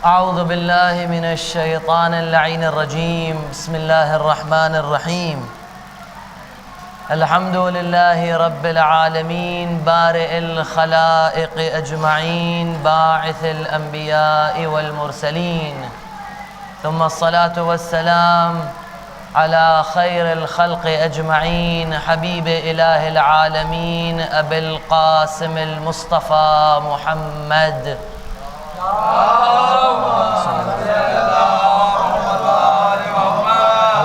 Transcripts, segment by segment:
أعوذ بالله من الشيطان اللعين الرجيم. بسم الله الرحمن الرحيم. الحمد لله رب العالمين بارئ الخلائق أجمعين باعث الأنبياء والمرسلين، ثم الصلاة والسلام على خير الخلق أجمعين حبيب إله العالمين أبي القاسم المصطفى محمد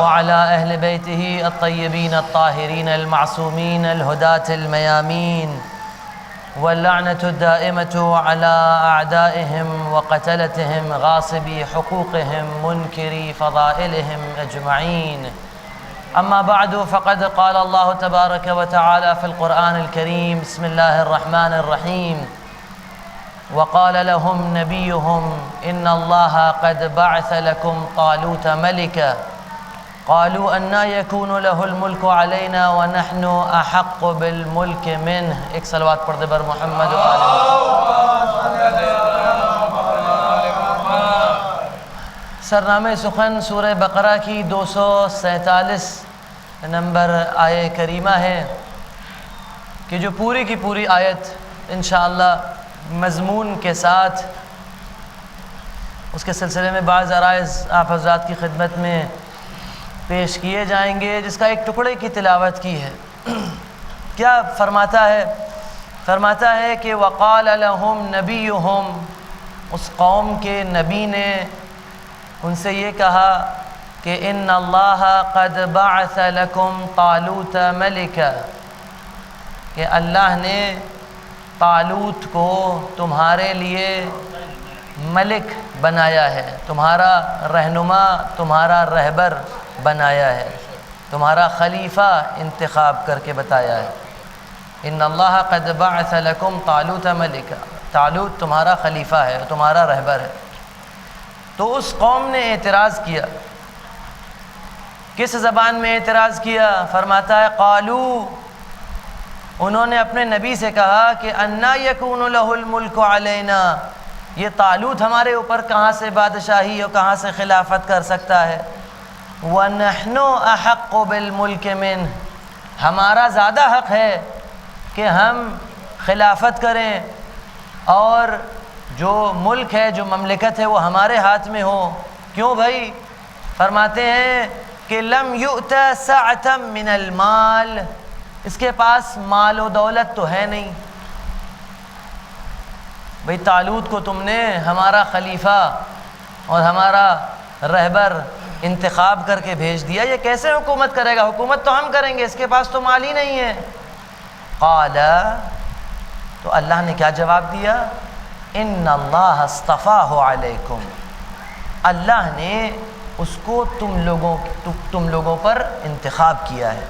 وعلى أهل بيته الطيبين الطاهرين المعصومين الهداة الميامين، واللعنة الدائمة على أعدائهم وقتلتهم غاصبي حقوقهم منكري فضائلهم أجمعين. أما بعد، فقد قال الله تبارك وتعالى في القرآن الكريم: بسم الله الرحمن الرحيم. وقال لهم نبيهم إن الله قد بعث لكم طالوت ملكا قالوا أنى يكون له الملك علينا ونحن أحق بالملك منه. ایک صلوات پڑھ دے بر محمد و آلہ. سرنامہ سخن سورہ بقرہ کی 247 نمبر آیہ کریمہ ہے کہ جو پوری کی پوری آیت انشاءاللہ مضمون کے ساتھ اس کے سلسلے میں بعض عرائض آپ حضرات کی خدمت میں پیش کیے جائیں گے، جس کا ایک ٹکڑے کی تلاوت کی ہے. کیا فرماتا ہے؟ فرماتا ہے کہ وقال لهم نبیہم، اس قوم کے نبی نے ان سے یہ کہا کہ ان اللہ قد بعث لکم طالوت ملکا، کہ اللہ نے طالوت کو تمہارے لیے ملک بنایا ہے، تمہارا رہنما، تمہارا رہبر بنایا ہے، تمہارا خلیفہ انتخاب کر کے بتایا ہے. ان اللہ قد بعث لکم طالوت ملکا، طالوت تمہارا خلیفہ ہے، تمہارا رہبر ہے. تو اس قوم نے اعتراض کیا. کس زبان میں اعتراض کیا؟ فرماتا ہے قالو، انہوں نے اپنے نبی سے کہا کہ انا یکون لہ الملک علینا، یہ طالوت ہمارے اوپر کہاں سے بادشاہی اور کہاں سے خلافت کر سکتا ہے. وَنَحْنُ أَحَقُّ بِالْمُلْكِ مِنْهُ، ہمارا زیادہ حق ہے کہ ہم خلافت کریں اور جو ملک ہے، جو مملکت ہے، وہ ہمارے ہاتھ میں ہو. کیوں بھائی؟ فرماتے ہیں کہ لم یؤت سعة من المال، اس کے پاس مال و دولت تو ہے نہیں. بھئی طالوت کو تم نے ہمارا خلیفہ اور ہمارا رہبر انتخاب کر کے بھیج دیا، یہ کیسے حکومت کرے گا؟ حکومت تو ہم کریں گے، اس کے پاس تو مال ہی نہیں ہے. قال، تو اللہ نے کیا جواب دیا؟ ان اللہ اصطفاہ علیکم، اللہ نے اس کو تم لوگوں پر انتخاب کیا ہے.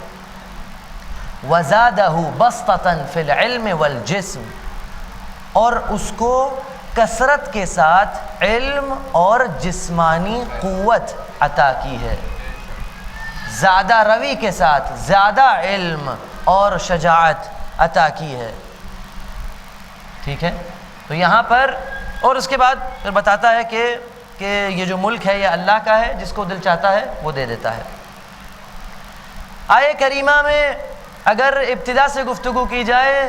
وزادہ بسطۃ فی العلم والجسم، اور اس کو کثرت کے ساتھ علم اور جسمانی قوت عطا کی ہے. زیادہ روی کے ساتھ زیادہ علم اور شجاعت عطا کی ہے. ٹھیک ہے، تو یہاں پر اور اس کے بعد پھر بتاتا ہے کہ یہ جو ملک ہے یہ اللہ کا ہے، جس کو دل چاہتا ہے وہ دے دیتا ہے. آیہ کریمہ میں اگر ابتدا سے گفتگو کی جائے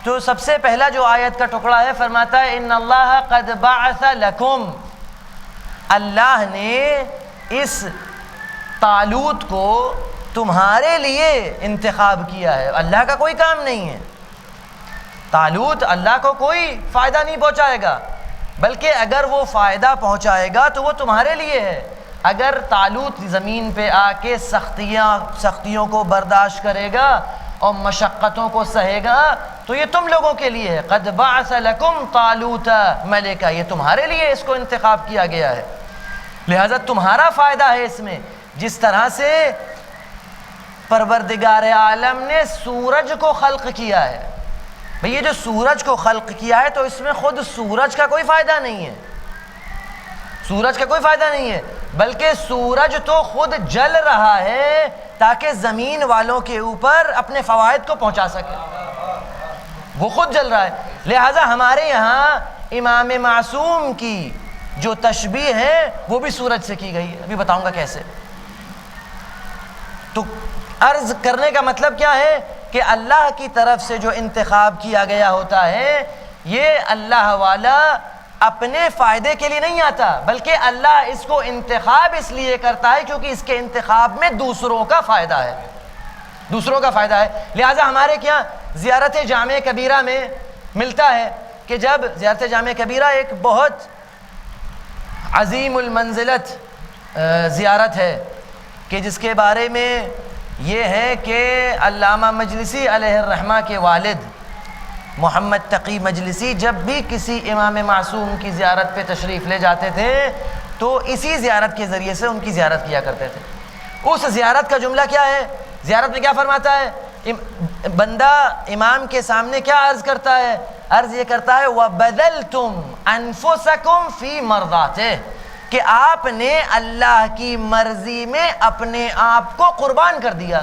تو سب سے پہلا جو آیت کا ٹکڑا ہے، فرماتا ہے ان اللہ قد بعث لکم، اللہ نے اس طالوت کو تمہارے لیے انتخاب کیا ہے. اللہ کا کوئی کام نہیں ہے. طالوت اللہ کو کوئی فائدہ نہیں پہنچائے گا، بلکہ اگر وہ فائدہ پہنچائے گا تو وہ تمہارے لیے ہے. اگر طالوت زمین پہ آ کے سختیوں کو برداشت کرے گا اور مشقتوں کو سہے گا تو یہ تم لوگوں کے لیے ہے. قد بعث لکم طالوت ملکا، یہ تمہارے لیے اس کو انتخاب کیا گیا ہے، لہذا تمہارا فائدہ ہے اس میں. جس طرح سے پروردگار عالم نے سورج کو خلق کیا ہے، بھئی یہ جو سورج کو خلق کیا ہے تو اس میں خود سورج کا کوئی فائدہ نہیں ہے، سورج کا کوئی فائدہ نہیں ہے، بلکہ سورج تو خود جل رہا ہے تاکہ زمین والوں کے اوپر اپنے فوائد کو پہنچا سکے. وہ خود جل رہا ہے. لہٰذا ہمارے یہاں امام معصوم کی جو تشبیہ ہے وہ بھی سورج سے کی گئی ہے، ابھی بتاؤں گا کیسے۔ تو عرض کرنے کا مطلب کیا ہے کہ اللہ کی طرف سے جو انتخاب کیا گیا ہوتا ہے یہ اللہ والا اپنے فائدے کے لیے نہیں آتا، بلکہ اللہ اس کو انتخاب اس لیے کرتا ہے کیونکہ اس کے انتخاب میں دوسروں کا فائدہ ہے، دوسروں کا فائدہ ہے۔ لہٰذا ہمارے کیا زیارت جامع کبیرہ میں ملتا ہے کہ جب زیارت جامع کبیرہ ایک بہت عظیم المنزلت زیارت ہے کہ جس کے بارے میں یہ ہے کہ علامہ مجلسی علیہ الرحمہ کے والد محمد تقی مجلسی جب بھی کسی امام معصوم کی زیارت پہ تشریف لے جاتے تھے تو اسی زیارت کے ذریعے سے ان کی زیارت کیا کرتے تھے۔ اس زیارت کا جملہ کیا ہے؟ زیارت میں کیا فرماتا ہے؟ بندہ امام کے سامنے کیا عرض کرتا ہے؟ عرض یہ کرتا ہے وَبَذَلْتُمْ أَنفُسَكُمْ فِي مَرْضَاتِهِ، کہ آپ نے اللہ کی مرضی میں اپنے آپ کو قربان کر دیا۔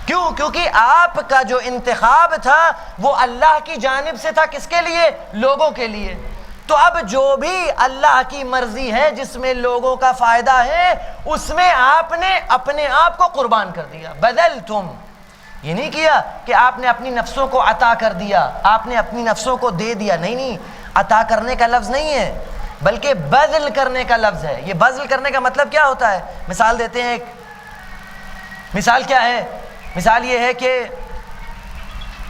کیوں؟ کیونکہ آپ کا جو انتخاب تھا وہ اللہ کی جانب سے تھا، کس کے لیے؟ لوگوں کے لیے۔ تو اب جو بھی اللہ کی مرضی ہے جس میں لوگوں کا فائدہ ہے اس میں آپ نے اپنے آپ کو قربان کر دیا۔ بدلتم، یہ نہیں کیا کہ آپ نے اپنی نفسوں کو عطا کر دیا، آپ نے اپنی نفسوں کو دے دیا، نہیں، عطا کرنے کا لفظ نہیں ہے بلکہ بذل کرنے کا لفظ ہے۔ یہ بذل کرنے کا مطلب کیا ہوتا ہے؟ مثال دیتے ہیں، ایک مثال کیا ہے؟ مثال یہ ہے کہ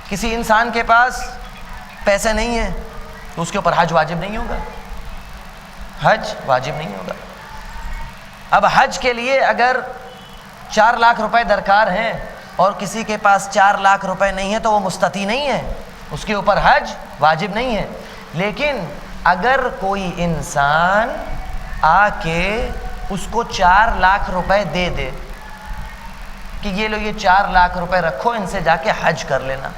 کسی انسان کے پاس پیسے نہیں ہیں تو اس کے اوپر حج واجب نہیں ہوگا، حج واجب نہیں ہوگا۔ اب حج کے لیے اگر 4 لاکھ روپے درکار ہیں اور کسی کے پاس 4 لاکھ روپے نہیں ہیں تو وہ مستطیع نہیں ہے، اس کے اوپر حج واجب نہیں ہے۔ لیکن اگر کوئی انسان آ کے اس کو 4 لاکھ روپے دے دے کہ یہ لو، یہ 4 لاکھ روپے رکھو، ان سے جا کے حج کر لینا،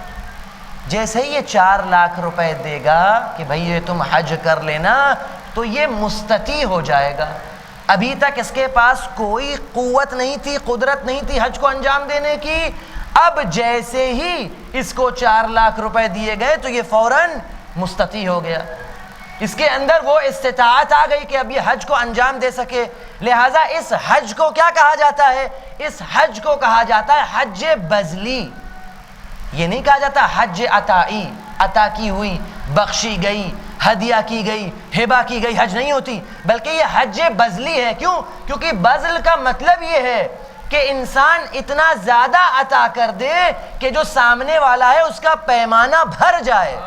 جیسے ہی یہ 4 لاکھ روپے دے گا کہ بھئی یہ تم حج کر لینا تو یہ مستطیع ہو جائے گا۔ ابھی تک اس کے پاس کوئی قوت نہیں تھی، قدرت نہیں تھی حج کو انجام دینے کی، اب جیسے ہی اس کو 4 لاکھ روپے دیے گئے تو یہ فوراً مستطیع ہو گیا، اس کے اندر وہ استطاعت آ گئی کہ اب یہ حج کو انجام دے سکے۔ لہٰذا اس حج کو کیا کہا جاتا ہے؟ اس حج کو کہا جاتا ہے حج بذلی، یہ نہیں کہا جاتا حج عطائی، عطا کی ہوئی، بخشی گئی، ہدیہ کی گئی، ہبہ کی گئی حج نہیں ہوتی، بلکہ یہ حج بذلی ہے۔ کیوں؟ کیونکہ بذل کا مطلب یہ ہے کہ انسان اتنا زیادہ عطا کر دے کہ جو سامنے والا ہے اس کا پیمانہ بھر جائے،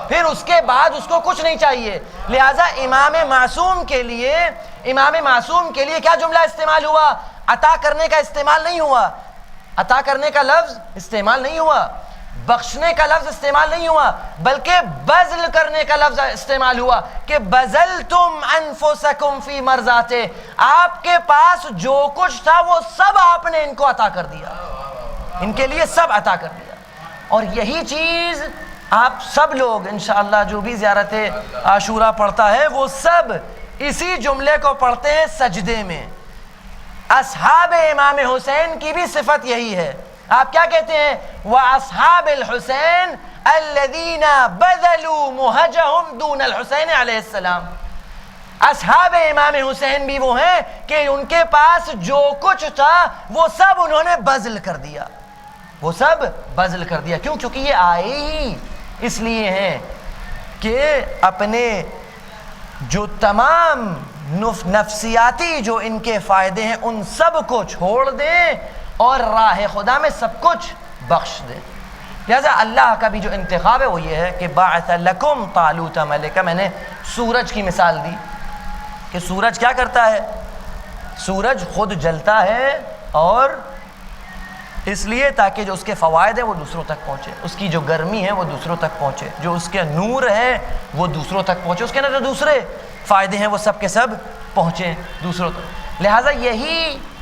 پھر اس کے بعد اس کو کچھ نہیں چاہیے۔ لہٰذا امام معصوم کے لیے کیا جملہ استعمال ہوا؟ عطا کرنے کا استعمال نہیں ہوا، عطا کرنے کا لفظ استعمال نہیں ہوا، بخشنے کا لفظ استعمال نہیں ہوا، بلکہ بذل کرنے کا لفظ استعمال ہوا کہ بذلتم انفسکم فی مرضاتے، آپ کے پاس جو کچھ تھا وہ سب آپ نے ان کو عطا کر دیا، ان کے لیے سب عطا کر دیا۔ اور یہی چیز آپ سب لوگ انشاءاللہ جو بھی زیارت عاشورہ پڑھتا ہے وہ سب اسی جملے کو پڑھتے ہیں سجدے میں۔ اصحاب امام حسین کی بھی صفت یہی ہے۔ آپ کیا کہتے ہیں؟ وَأَصْحَابِ الْحُسَيْنِ الَّذِينَ بَذَلُوا مُهَجَهُمْ دُونَ الْحُسَيْنِ علیہ السلام۔ اصحاب امام حسین بھی وہ ہیں کہ ان کے پاس جو کچھ تھا وہ سب انہوں نے بذل کر دیا، وہ سب بذل کر دیا۔ کیوں؟ کیونکہ یہ آئے ہی اس لیے ہیں کہ اپنے جو تمام نفسیاتی جو ان کے فائدے ہیں ان سب کو چھوڑ دیں اور راہ خدا میں سب کچھ بخش دیں۔ لہذا اللہ کا بھی جو انتخاب ہے وہ یہ ہے کہ باعث لکم طالوت ملکا۔ میں نے سورج کی مثال دی کہ سورج کیا کرتا ہے؟ سورج خود جلتا ہے اور اس لیے تاکہ جو اس کے فوائد ہیں وہ دوسروں تک پہنچے، اس کی جو گرمی ہے وہ دوسروں تک پہنچے، جو اس کے نور ہے وہ دوسروں تک پہنچے، اس کے اندر جو دوسرے فائدے ہیں وہ سب کے سب پہنچے دوسروں تک۔ لہٰذا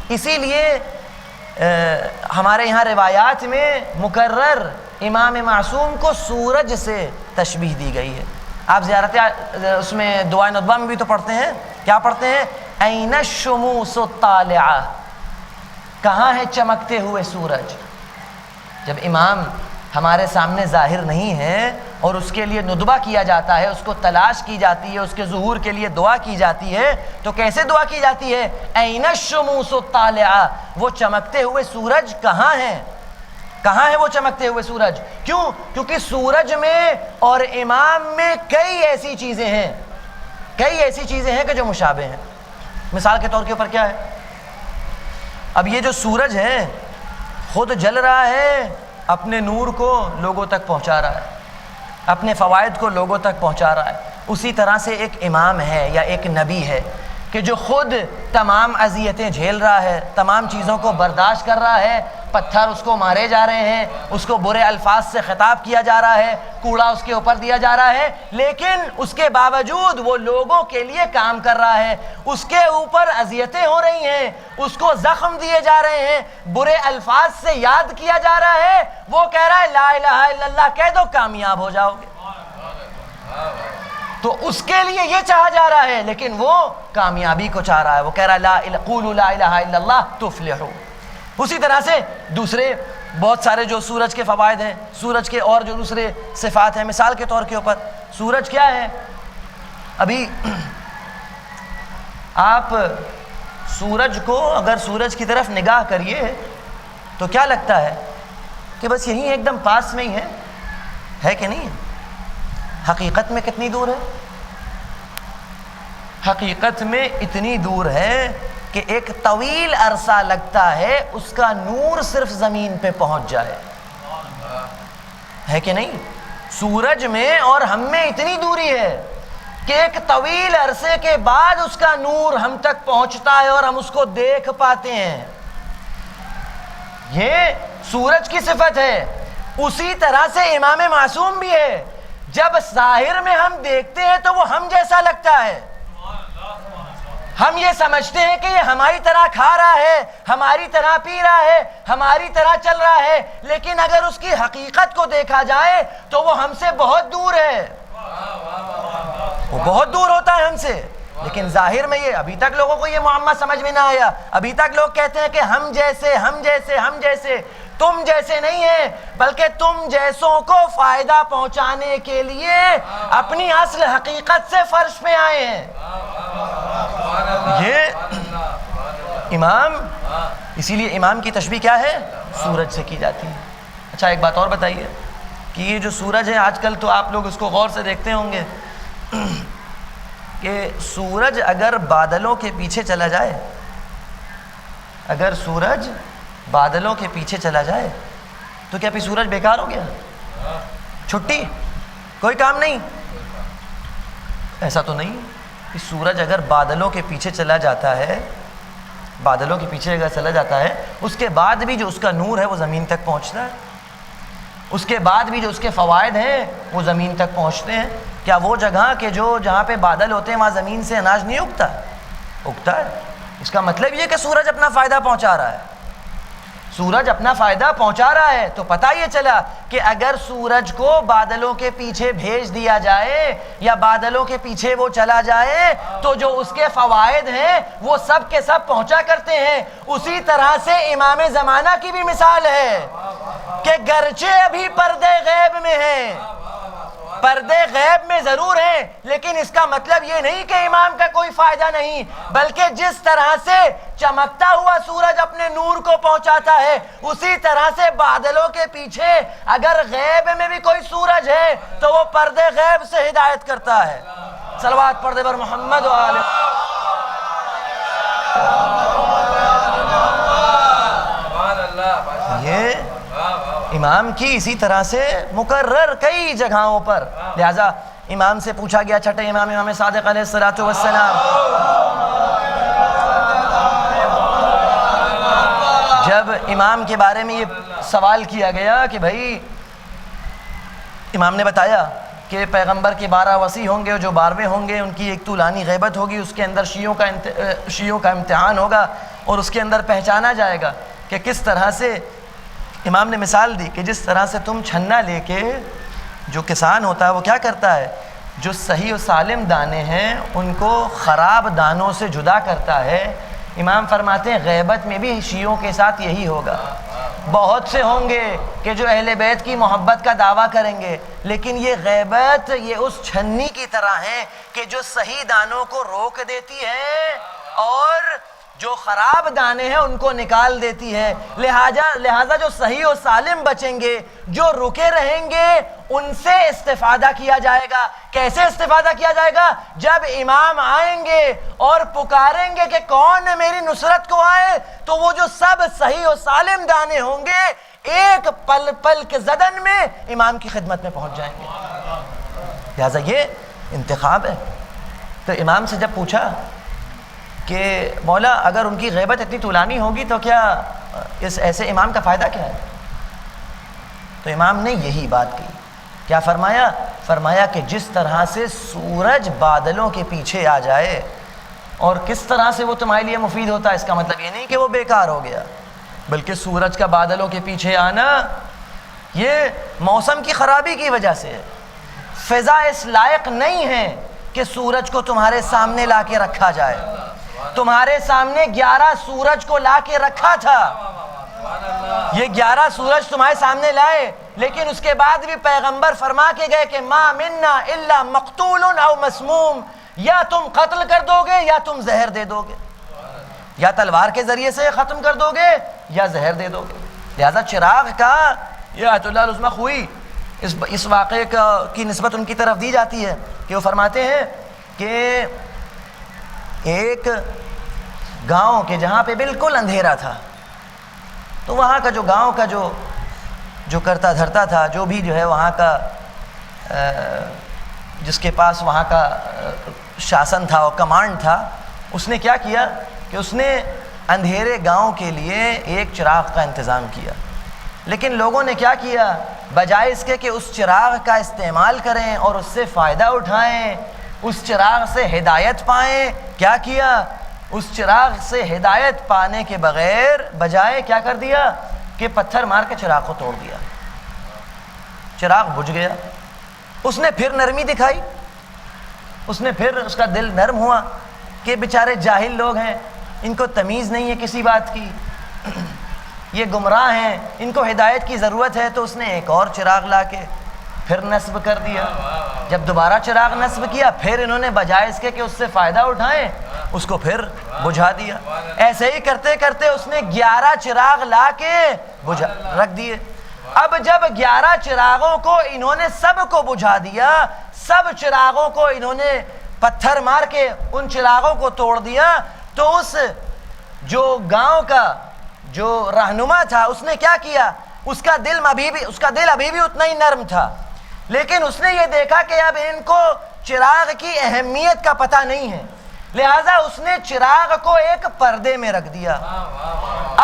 اسی لیے ہمارے یہاں روایات میں مکرر امام معصوم کو سورج سے تشبیہ دی گئی ہے۔ آپ زیارت اس میں دعائے ندبہ میں بھی تو پڑھتے ہیں، کیا پڑھتے ہیں؟ این الشموس الطالعہ، کہاں ہے چمکتے ہوئے سورج؟ جب امام ہمارے سامنے ظاہر نہیں ہے اور اس کے لیے ندبہ کیا جاتا ہے، اس کو تلاش کی جاتی ہے، اس کے ظہور کے لیے دعا کی جاتی ہے، تو کیسے دعا کی جاتی ہے؟ این الشموس الطالعہ، وہ چمکتے ہوئے سورج کہاں ہیں؟ کہاں ہے وہ چمکتے ہوئے سورج؟ کیوں؟ کیونکہ سورج میں اور امام میں کئی ایسی چیزیں ہیں کہ جو مشابہ ہیں۔ مثال کے طور کے اوپر کیا ہے؟ اب یہ جو سورج ہے خود جل رہا ہے، اپنے نور کو لوگوں تک پہنچا رہا ہے، اپنے فوائد کو لوگوں تک پہنچا رہا ہے۔ اسی طرح سے ایک امام ہے یا ایک نبی ہے کہ جو خود تمام اذیتیں جھیل رہا ہے، تمام چیزوں کو برداشت کر رہا ہے، پتھر اس کو مارے جا رہے ہیں، اس کو برے الفاظ سے خطاب کیا جا رہا ہے، کوڑا اس کے اوپر دیا جا رہا ہے، لیکن اس کے باوجود وہ لوگوں کے لیے کام کر رہا ہے۔ اس کے اوپر اذیتیں ہو رہی ہیں، اس کو زخم دیے جا رہے ہیں، برے الفاظ سے یاد کیا جا رہا ہے، وہ کہہ رہا ہے لا الہ الا اللہ کہہ دو کامیاب ہو جاؤ گے۔ تو اس کے لیے یہ چاہا جا رہا ہے، لیکن وہ کامیابی کو چاہ رہا ہے، وہ کہہ رہا ہے قولوا لا الہ الا اللہ تفلحوا۔ اسی طرح سے دوسرے بہت سارے جو سورج کے فوائد ہیں، سورج کے اور جو دوسرے صفات ہیں، مثال کے طور کے اوپر سورج کیا ہے؟ ابھی آپ سورج کو اگر سورج کی طرف نگاہ کریے تو کیا لگتا ہے کہ بس یہیں ایک دم پاس میں ہی ہے کہ نہیں؟ حقیقت میں کتنی دور ہے؟ حقیقت میں اتنی دور ہے کہ ایک طویل عرصہ لگتا ہے اس کا نور صرف زمین پہ پہنچ جائے، ہے کہ نہیں؟ سورج میں اور ہم میں اتنی دوری ہے کہ ایک طویل عرصے کے بعد اس کا نور ہم تک پہنچتا ہے اور ہم اس کو دیکھ پاتے ہیں۔ یہ سورج کی صفت ہے۔ اسی طرح سے امام معصوم بھی ہے، جب ظاہر میں ہم دیکھتے ہیں تو وہ ہم جیسا لگتا ہے، ہم یہ سمجھتے ہیں کہ یہ ہماری طرح کھا رہا ہے، ہماری طرح پی رہا ہے، ہماری طرح چل رہا ہے، لیکن اگر اس کی حقیقت کو دیکھا جائے تو وہ ہم سے بہت دور ہے، وہ بہت دور ہوتا ہے ہم سے۔ لیکن ظاہر میں یہ ابھی تک لوگوں کو یہ معمہ سمجھ میں نہ آیا۔ ابھی تک لوگ کہتے ہیں کہ ہم جیسے تم جیسے نہیں ہیں، بلکہ تم جیسوں کو فائدہ پہنچانے کے لیے اپنی اصل حقیقت سے فرش پہ آئے ہیں۔ یہ امام، اسی لیے امام کی تشبیہ کیا ہے؟ سورج سے کی جاتی ہے۔ اچھا ایک بات اور بتائیے کہ یہ جو سورج ہے آج کل تو آپ لوگ اس کو غور سے دیکھتے ہوں گے کہ سورج اگر بادلوں کے پیچھے چلا جائے، اگر سورج بادلوں کے پیچھے چلا جائے تو کیا پھر سورج بیکار ہو گیا؟ چھٹی، کوئی کام نہیں؟ ایسا تو نہیں کہ سورج اگر بادلوں کے پیچھے چلا جاتا ہے، بادلوں کے پیچھے اگر چلا جاتا ہے، اس کے بعد بھی جو اس کا نور ہے وہ زمین تک پہنچتا ہے، اس کے بعد بھی جو اس کے فوائد ہیں وہ زمین تک پہنچتے ہیں۔ کیا وہ جگہ کہ جہاں پہ بادل ہوتے ہیں وہاں زمین سے اناج نہیں اگتا؟ اگتا ہے۔ اس کا مطلب یہ کہ سورج اپنا فائدہ پہنچا رہا ہے، سورج اپنا فائدہ پہنچا رہا ہے۔ تو پتہ یہ چلا کہ اگر سورج کو بادلوں کے پیچھے بھیج دیا جائے یا بادلوں کے پیچھے وہ چلا جائے تو جو اس کے فوائد ہیں وہ سب کے سب پہنچا کرتے ہیں۔ اسی طرح سے امام زمانہ کی بھی مثال ہے کہ گرچہ ابھی پردے غیب میں ہیں، پردے غیب میں ضرور ہیں، لیکن اس کا مطلب یہ نہیں کہ امام کا کوئی فائدہ نہیں، بلکہ جس طرح سے چمکتا ہوا سورج اپنے نور کو پہنچاتا ہے، اسی طرح سے بادلوں کے پیچھے اگر غیب میں بھی کوئی سورج ہے تو وہ پردے غیب سے ہدایت کرتا ہے۔ صلوات پڑھ دے بر محمد و آلہ۔ یہ امام کی اسی طرح سے مکرر کئی جگہوں پر، لہذا امام سے پوچھا گیا، چھٹے امام امام صادق علیہ الصلوۃ والسلام، جب امام کے بارے میں یہ سوال کیا گیا کہ بھائی، امام نے بتایا کہ پیغمبر کے 12 وصی ہوں گے اور جو 12ویں ہوں گے ان کی ایک طولانی غیبت ہوگی، اس کے اندر شیعوں کا امتحان ہوگا اور اس کے اندر پہچانا جائے گا کہ کس طرح سے، امام نے مثال دی کہ جس طرح سے تم چھنا لے کے، جو کسان ہوتا ہے وہ کیا کرتا ہے، جو صحیح و سالم دانے ہیں ان کو خراب دانوں سے جدا کرتا ہے، امام فرماتے ہیں غیبت میں بھی شیعوں کے ساتھ یہی ہوگا۔ بہت سے ہوں گے کہ جو اہل بیت کی محبت کا دعویٰ کریں گے، لیکن یہ غیبت یہ اس چھنی کی طرح ہے کہ جو صحیح دانوں کو روک دیتی ہے اور جو خراب دانے ہیں ان کو نکال دیتی ہے۔ لہٰذا جو صحیح و سالم بچیں گے، جو رکے رہیں گے، ان سے استفادہ کیا جائے گا۔ کیسے استفادہ کیا جائے گا؟ جب امام آئیں گے اور پکاریں گے کہ کون میری نصرت کو آئے، تو وہ جو سب صحیح و سالم دانے ہوں گے ایک پل پل کے زدن میں امام کی خدمت میں پہنچ جائیں گے۔ لہٰذا یہ انتخاب ہے۔ تو امام سے جب پوچھا کہ مولا اگر ان کی غیبت اتنی طولانی ہوگی تو کیا اس ایسے امام کا فائدہ کیا ہے؟ تو امام نے یہی بات کی۔ کیا فرمایا؟ فرمایا کہ جس طرح سے سورج بادلوں کے پیچھے آ جائے، اور کس طرح سے وہ تمہارے لیے مفید ہوتا ہے، اس کا مطلب یہ نہیں کہ وہ بیکار ہو گیا، بلکہ سورج کا بادلوں کے پیچھے آنا یہ موسم کی خرابی کی وجہ سے ہے۔ فضا اس لائق نہیں ہے کہ سورج کو تمہارے سامنے لا کے رکھا جائے۔ تمہارے سامنے 11 سورج کو لا کے رکھا تھا، یہ 11 سورج تمہارے سامنے لائے، لیکن اس کے بعد بھی پیغمبر فرما کے گئے کہ ما منا الا مقتول او مسموم، یا تم قتل کر دو گے یا تم زہر دے دو گے، یا تلوار کے ذریعے سے ختم کر دو گے یا زہر دے دو گے۔ لہذا چراغ کا یہ آیت اللہ العظمہ خوئی اس واقعے کی نسبت ان کی طرف دی جاتی ہے کہ وہ فرماتے ہیں کہ ایک گاؤں کے جہاں پہ بالکل اندھیرا تھا، تو وہاں کا جو گاؤں کا جو کرتا دھرتا تھا، جو بھی جو ہے وہاں کا جس کے پاس وہاں کا شاسن تھا اور کمانڈ تھا، اس نے کیا کیا کہ اس نے اندھیرے گاؤں کے لیے ایک چراغ کا انتظام کیا۔ لیکن لوگوں نے کیا کیا؟ بجائے اس کے کہ اس چراغ کا استعمال کریں اور اس سے فائدہ اٹھائیں، اس چراغ سے ہدایت پائیں، کیا کیا؟ اس چراغ سے ہدایت پانے کے بغیر بجائے کیا کر دیا کہ پتھر مار کے چراغ کو توڑ دیا، چراغ بجھ گیا۔ اس نے پھر نرمی دکھائی، اس نے پھر اس کا دل نرم ہوا کہ بیچارے جاہل لوگ ہیں، ان کو تمیز نہیں ہے کسی بات کی، یہ گمراہ ہیں، ان کو ہدایت کی ضرورت ہے۔ تو اس نے ایک اور چراغ لا کے پھر نصب کر دیا۔ جب دوبارہ چراغ نصب کیا، پھر انہوں نے بجائے اس کے کہ اس سے فائدہ اٹھائیں، اس کو پھر بجھا دیا۔ ایسے ہی کرتے کرتے اس نے 11 چراغ لا کے رکھ دیے۔ اب جب 11 چراغوں کو انہوں نے سب کو بجھا دیا، سب چراغوں کو انہوں نے پتھر مار کے ان چراغوں کو توڑ دیا، تو اس جو گاؤں کا جو رہنما تھا اس نے کیا کیا؟ اس کا دل ابھی بھی اتنا ہی نرم تھا، لیکن اس نے یہ دیکھا کہ اب ان کو چراغ کی اہمیت کا پتہ نہیں ہے، لہٰذا اس نے چراغ کو ایک پردے میں رکھ دیا۔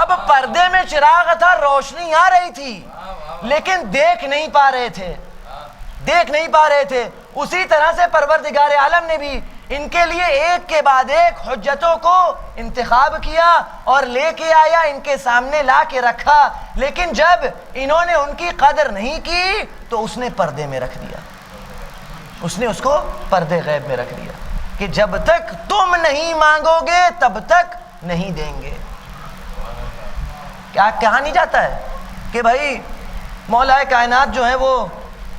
اب پردے میں چراغ تھا، روشنی آ رہی تھی لیکن دیکھ نہیں پا رہے تھے۔ اسی طرح سے پروردگار عالم نے بھی ان کے لیے ایک کے بعد ایک حجتوں کو انتخاب کیا اور لے کے آیا، ان کے سامنے لا کے رکھا، لیکن جب انہوں نے ان کی قدر نہیں کی تو اس نے پردے میں رکھ دیا، اس نے اس کو پردے غیب میں رکھ دیا کہ جب تک تم نہیں مانگو گے تب تک نہیں دیں گے۔ کیا کہا نہیں جاتا ہے کہ بھائی مولا کائنات جو ہیں وہ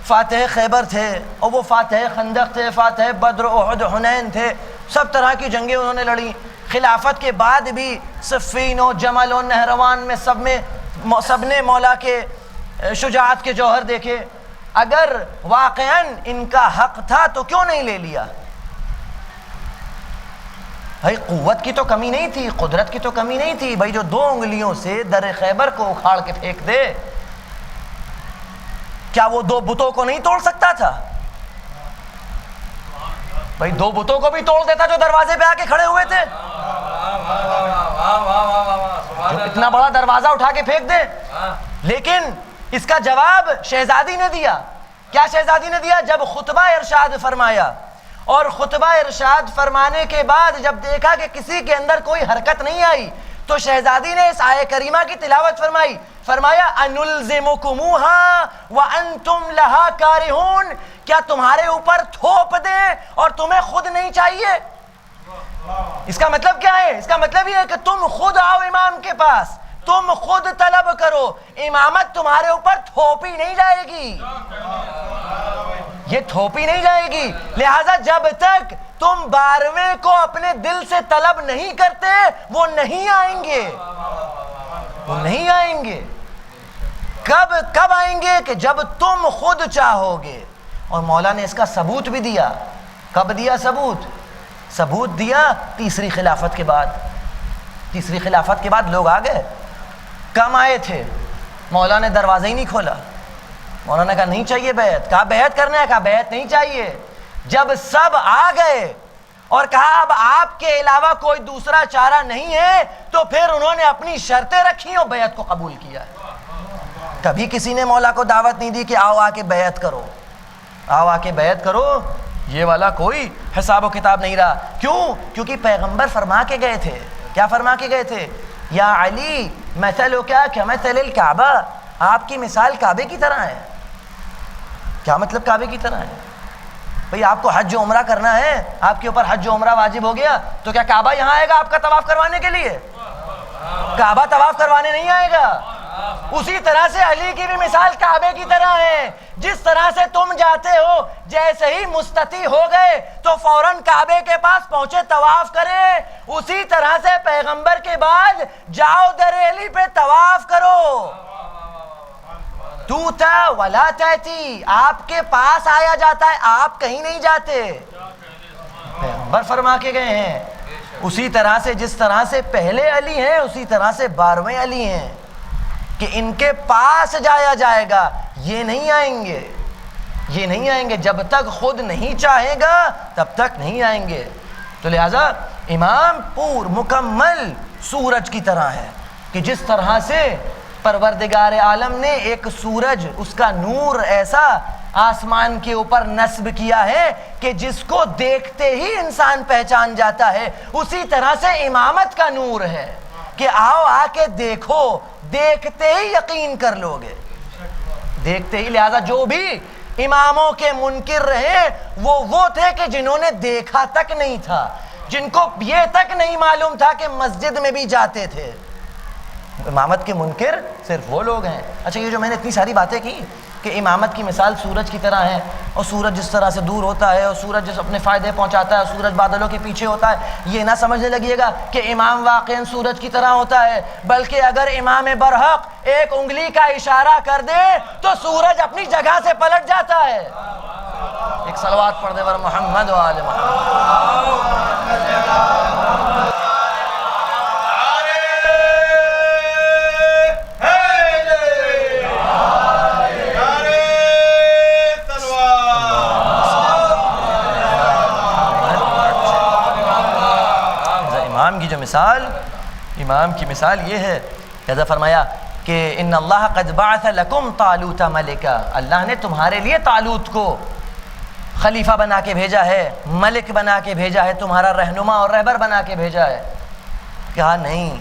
فاتح خیبر تھے، اور وہ فاتح خندق تھے، فاتح بدر، احد، حنین تھے، سب طرح کی جنگیں انہوں نے لڑی۔ خلافت کے بعد بھی صفین و جمل و نہروان میں سب نے مولا کے شجاعت کے جوہر دیکھے۔ اگر واقعاً ان کا حق تھا تو کیوں نہیں لے لیا؟ بھائی قوت کی تو کمی نہیں تھی، قدرت کی تو کمی نہیں تھی، بھائی جو 2 انگلیوں سے در خیبر کو اکھاڑ کے پھینک دے، کیا وہ 2 بتوں کو نہیں توڑ سکتا تھا؟ بھائی 2 بتوں کو بھی توڑ دیتا جو دروازے پہ آ کے کھڑے ہوئے تھے، جو اتنا بڑا دروازہ اٹھا کے پھینک دے۔ لیکن اس کا جواب شہزادی نے دیا۔ کیا شہزادی نے دیا؟ جب خطبہ ارشاد فرمایا، اور خطبہ ارشاد فرمانے کے بعد جب دیکھا کہ کسی کے اندر کوئی حرکت نہیں آئی، تو شہزادی نے اس آیہ کریمہ کی تلاوت فرمائی، فرمایا انلزمکموہا وانتم لہا کارہون، کیا تمہارے اوپر تھوپ دیں اور تمہیں خود نہیں چاہیے؟ اس کا مطلب کیا ہے؟ اس کا مطلب یہ ہے کہ تم خود آؤ امام کے پاس، تم خود طلب کرو، امامت تمہارے اوپر تھوپی نہیں جائے گی، یہ تھوپی نہیں جائے گی۔ لہٰذا جب تک تم 12ویں کو اپنے دل سے طلب نہیں کرتے وہ نہیں آئیں گے، وہ نہیں آئیں گے۔ کب آئیں گے؟ کہ جب تم خود چاہو گے۔ اور مولا نے اس کا ثبوت بھی دیا۔ کب دیا ثبوت دیا تیسری خلافت کے بعد۔ تیسری خلافت کے بعد لوگ آ گئے، کم آئے تھے، مولا نے دروازہ ہی نہیں کھولا۔ مولا نے کہا نہیں چاہیے بیعت، کہا بیعت کرنا ہے، کہا بیعت نہیں چاہیے۔ جب سب آ گئے اور کہا اب آپ کے علاوہ کوئی دوسرا چارہ نہیں ہے، تو پھر انہوں نے اپنی شرطیں رکھی اور بیعت کو قبول کیا۔ کبھی کسی نے مولا کو دعوت نہیں دی کہ آؤ آ کے بیعت کرو، آؤ آ کے بیعت کرو، یہ والا کوئی حساب و کتاب نہیں رہا۔ کیوں؟ کیونکہ پیغمبر فرما کے گئے تھے۔ کیا فرما کے گئے تھے؟ یا علی مثلک کمثل الکعبہ، آپ کی مثال کعبے کی طرح ہے۔ کیا مطلب کعبے کی طرح ہے؟ بھئی آپ کو حج و عمرہ کرنا ہے، آپ کے اوپر حج و عمرہ واجب ہو گیا، تو کیا کعبہ یہاں آئے گا آپ کا طواف کروانے کے لیے؟ کعبہ طواف کروانے نہیں آئے گا۔ اسی طرح سے علی کی بھی مثال کعبے کی طرح ہے۔ جس طرح سے تم جاتے ہو، جیسے ہی مستطیع ہو گئے تو فوراً کعبے کے پاس پہنچے طواف کرے، اسی طرح سے پیغمبر کے بعد جاؤ در علی پہ طواف کرو۔ توتا ولا تأتی، آپ کے پاس آیا جاتا ہے، آپ کہیں نہیں جاتے، پیغمبر فرما کے گئے ہیں۔ اسی طرح سے جس طرح سے پہلے علی ہیں اسی طرح سے 12ویں علی ہیں کہ ان کے پاس جایا جائے گا، یہ نہیں آئیں گے، یہ نہیں آئیں گے جب تک خود نہیں چاہے گا تب تک نہیں آئیں گے۔ تو لہٰذا امام مکمل سورج کی طرح ہے کہ جس طرح سے پروردگار عالم نے ایک سورج، اس کا نور ایسا آسمان کے اوپر نصب کیا ہے کہ جس کو دیکھتے ہی انسان پہچان جاتا ہے، اسی طرح سے امامت کا نور ہے کہ آؤ آ کے دیکھو، دیکھتے ہی یقین کر لو گے، دیکھتے ہی۔ لہذا جو بھی اماموں کے منکر رہے وہ تھے کہ جنہوں نے دیکھا تک نہیں تھا، جن کو یہ تک نہیں معلوم تھا کہ مسجد میں بھی جاتے تھے۔ امامت کے منکر صرف وہ لوگ ہیں۔ اچھا، یہ جو میں نے اتنی ساری باتیں کی کہ امامت کی مثال سورج کی طرح ہے، اور سورج جس طرح سے دور ہوتا ہے اور سورج جس اپنے فائدے پہنچاتا ہے، سورج بادلوں کے پیچھے ہوتا ہے، یہ نہ سمجھنے لگیے گا کہ امام واقعاً سورج کی طرح ہوتا ہے، بلکہ اگر امام برحق ایک انگلی کا اشارہ کر دے تو سورج اپنی جگہ سے پلٹ جاتا ہے۔ ایک صلوات پڑھ دے بر محمد و آل محمد۔ امام کی مثال یہ ہے، جیسا فرمایا کہ ان اللہ قد بعث لکم طالوت ملکا، اللہ نے تمہارے لیے طالوت کو خلیفہ بنا کے بھیجا ہے، ملک بنا کے بھیجا ہے، تمہارا رہنما اور رہبر بنا کے بھیجا ہے۔ کہا نہیں،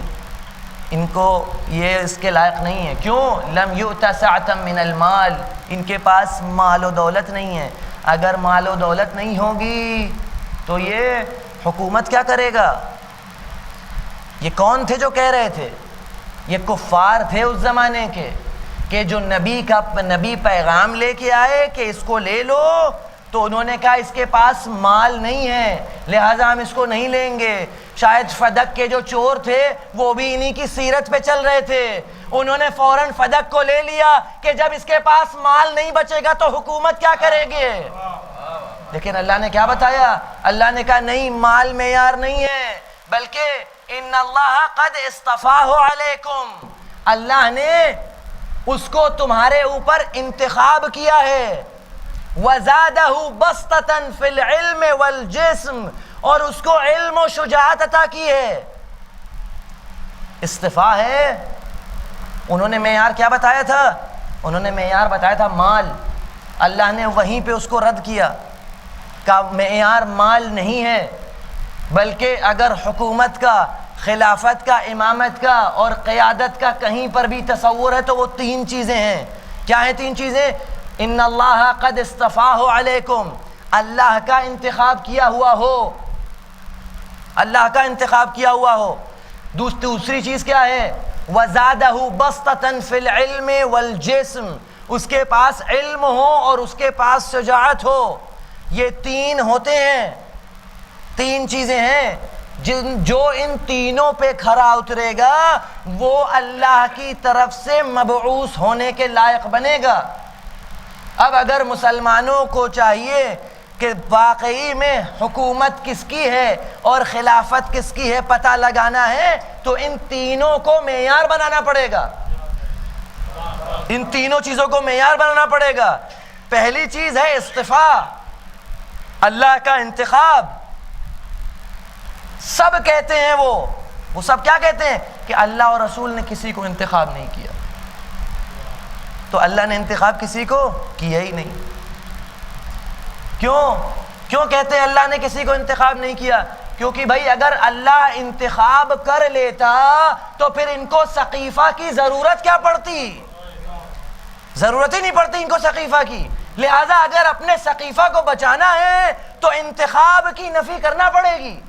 ان کو یہ اس کے لائق نہیں ہے۔ کیوں؟ لم یؤت سعۃ من المال، ان کے پاس مال و دولت نہیں ہے۔ اگر مال و دولت نہیں ہوگی تو یہ حکومت کیا کرے گا؟ یہ کون تھے جو کہہ رہے تھے؟ یہ کفار تھے اس زمانے کے کہ جو نبی پیغام لے کے آئے کہ اس کو لے لو، تو انہوں نے کہا اس کے پاس مال نہیں ہے لہٰذا ہم اس کو نہیں لیں گے۔ شاید فدق کے جو چور تھے وہ بھی انہی کی سیرت پہ چل رہے تھے، انہوں نے فوراً فدق کو لے لیا کہ جب اس کے پاس مال نہیں بچے گا تو حکومت کیا کرے گے۔ لیکن اللہ نے کیا بتایا؟ اللہ نے کہا نہیں، مال معیار نہیں ہے، بلکہ ان اللہ قد اصطفاہ علیکم، اللہ نے اس کو تمہارے اوپر انتخاب کیا ہے۔ وزادہ بسطۃ فی العلم والجسم، اور اس کو علم و شجاعت عطا کی ہے۔ اصطفاء ہے۔ انہوں نے معیار کیا بتایا تھا؟ انہوں نے معیار بتایا تھا مال، اللہ نے وہیں پہ اس کو رد کیا کہ معیار مال نہیں ہے، بلکہ اگر حکومت کا، خلافت کا، امامت کا اور قیادت کا کہیں پر بھی تصور ہے تو وہ تین چیزیں ہیں۔ کیا ہیں تین چیزیں؟ ان اللہ قد اصطفاہ علیکم، اللہ کا انتخاب کیا ہوا ہو، اللہ کا انتخاب کیا ہوا ہو۔ دوسری چیز کیا ہے؟ وَزَادَهُ بَسْطَةً فِي الْعِلْمِ وَالْجِسْمِ، اس کے پاس علم ہو اور اس کے پاس شجاعت ہو. یہ تین ہوتے ہیں، تین چیزیں ہیں جو ان تینوں پہ کھرا اترے گا وہ اللہ کی طرف سے مبعوث ہونے کے لائق بنے گا. اب اگر مسلمانوں کو چاہیے کہ واقعی میں حکومت کس کی ہے اور خلافت کس کی ہے پتہ لگانا ہے تو ان تینوں کو معیار بنانا پڑے گا. ان تینوں چیزوں کو معیار بنانا پڑے گا. پہلی چیز ہے استفاء، اللہ کا انتخاب. سب کہتے ہیں وہ سب کیا کہتے ہیں کہ اللہ اور رسول نے کسی کو انتخاب نہیں کیا. تو اللہ نے انتخاب کسی کو کیا ہی نہیں. کیوں کہتے ہیں اللہ نے کسی کو انتخاب نہیں کیا؟ کیونکہ بھائی اگر اللہ انتخاب کر لیتا تو پھر ان کو سقیفہ کی ضرورت کیا پڑتی؟ ضرورت ہی نہیں پڑتی ان کو سقیفہ کی. لہٰذا اگر اپنے سقیفہ کو بچانا ہے تو انتخاب کی نفی کرنا پڑے گی.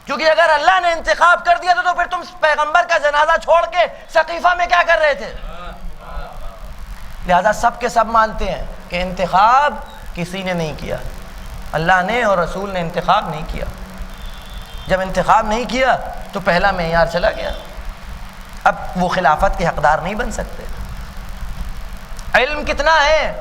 کیونکہ اگر اللہ نے انتخاب کر دیا تو پھر تم پیغمبر کا جنازہ چھوڑ کے سقیفہ میں کیا کر رہے تھے؟ لہذا سب کے سب مانتے ہیں کہ انتخاب کسی نے نہیں کیا، اللہ نے اور رسول نے انتخاب نہیں کیا. جب انتخاب نہیں کیا تو پہلا معیار چلا گیا. اب وہ خلافت کے حقدار نہیں بن سکتے. علم کتنا ہے؟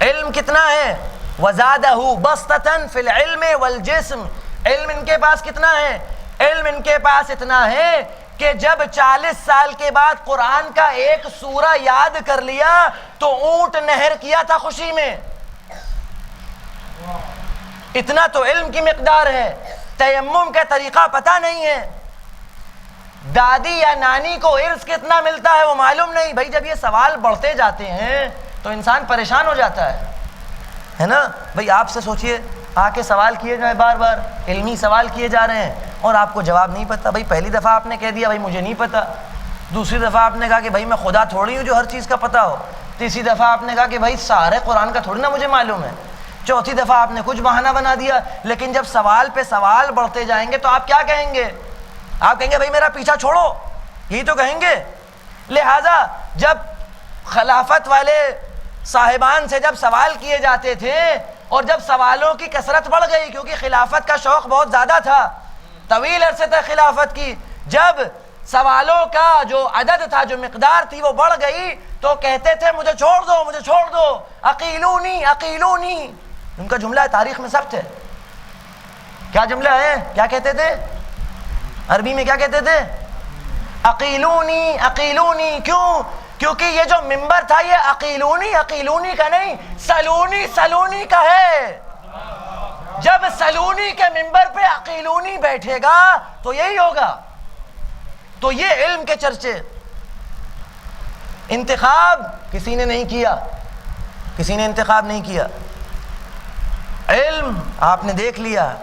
علم کتنا ہے؟ وَزَادَهُ بَسْطَةً فِي الْعِلْمِ وَالْجِسْمِ. علم ان کے پاس کتنا ہے؟ علم ان کے پاس اتنا ہے کہ جب 40 سال کے بعد قرآن کا ایک سورہ یاد کر لیا تو اونٹ نہر کیا تھا خوشی میں. اتنا تو علم کی مقدار ہے. تیمم کا طریقہ پتہ نہیں ہے، دادی یا نانی کو ارث کتنا ملتا ہے وہ معلوم نہیں. بھائی جب یہ سوال بڑھتے جاتے ہیں تو انسان پریشان ہو جاتا ہے نا. بھائی آپ سے سوچئے آ کے سوال کیے جائیں، بار بار علمی سوال کیے جا رہے ہیں اور آپ کو جواب نہیں پتہ. بھائی پہلی دفعہ آپ نے کہہ دیا بھائی مجھے نہیں پتہ، دوسری دفعہ آپ نے کہا کہ بھائی میں خدا تھوڑی ہوں جو ہر چیز کا پتہ ہو، تیسری دفعہ آپ نے کہا کہ بھائی سارے قرآن کا تھوڑی نا مجھے معلوم ہے، چوتھی دفعہ آپ نے کچھ بہانہ بنا دیا. لیکن جب سوال پہ سوال بڑھتے جائیں گے تو آپ کیا کہیں گے؟ آپ کہیں گے بھائی میرا پیچھا چھوڑو، یہی تو کہیں گے. لہٰذا جب خلافت والے صاحبان سے جب سوال کیے جاتے تھے اور جب سوالوں کی کثرت بڑھ گئی کیونکہ خلافت کا شوق بہت زیادہ تھا، طویل عرصے تک خلافت کی، جب سوالوں کا جو عدد تھا، جو مقدار تھی وہ بڑھ گئی تو کہتے تھے مجھے چھوڑ دو، مجھے چھوڑ دو، عقیلونی عقیلونی. ان کا جملہ ہے، تاریخ میں ثبت ہے. کیا جملہ ہے؟ کیا کہتے تھے عربی میں؟ کیا کہتے تھے؟ عقیلونی عقیلونی. کیونکہ یہ جو منبر تھا یہ عقیلونی عقیلونی کا نہیں، سلونی سلونی کا ہے. جب سلونی کے منبر پہ عقیلونی بیٹھے گا تو یہی ہوگا. تو یہ علم کے چرچے. انتخاب کسی نے نہیں کیا، کسی نے انتخاب نہیں کیا. علم آپ نے دیکھ لیا.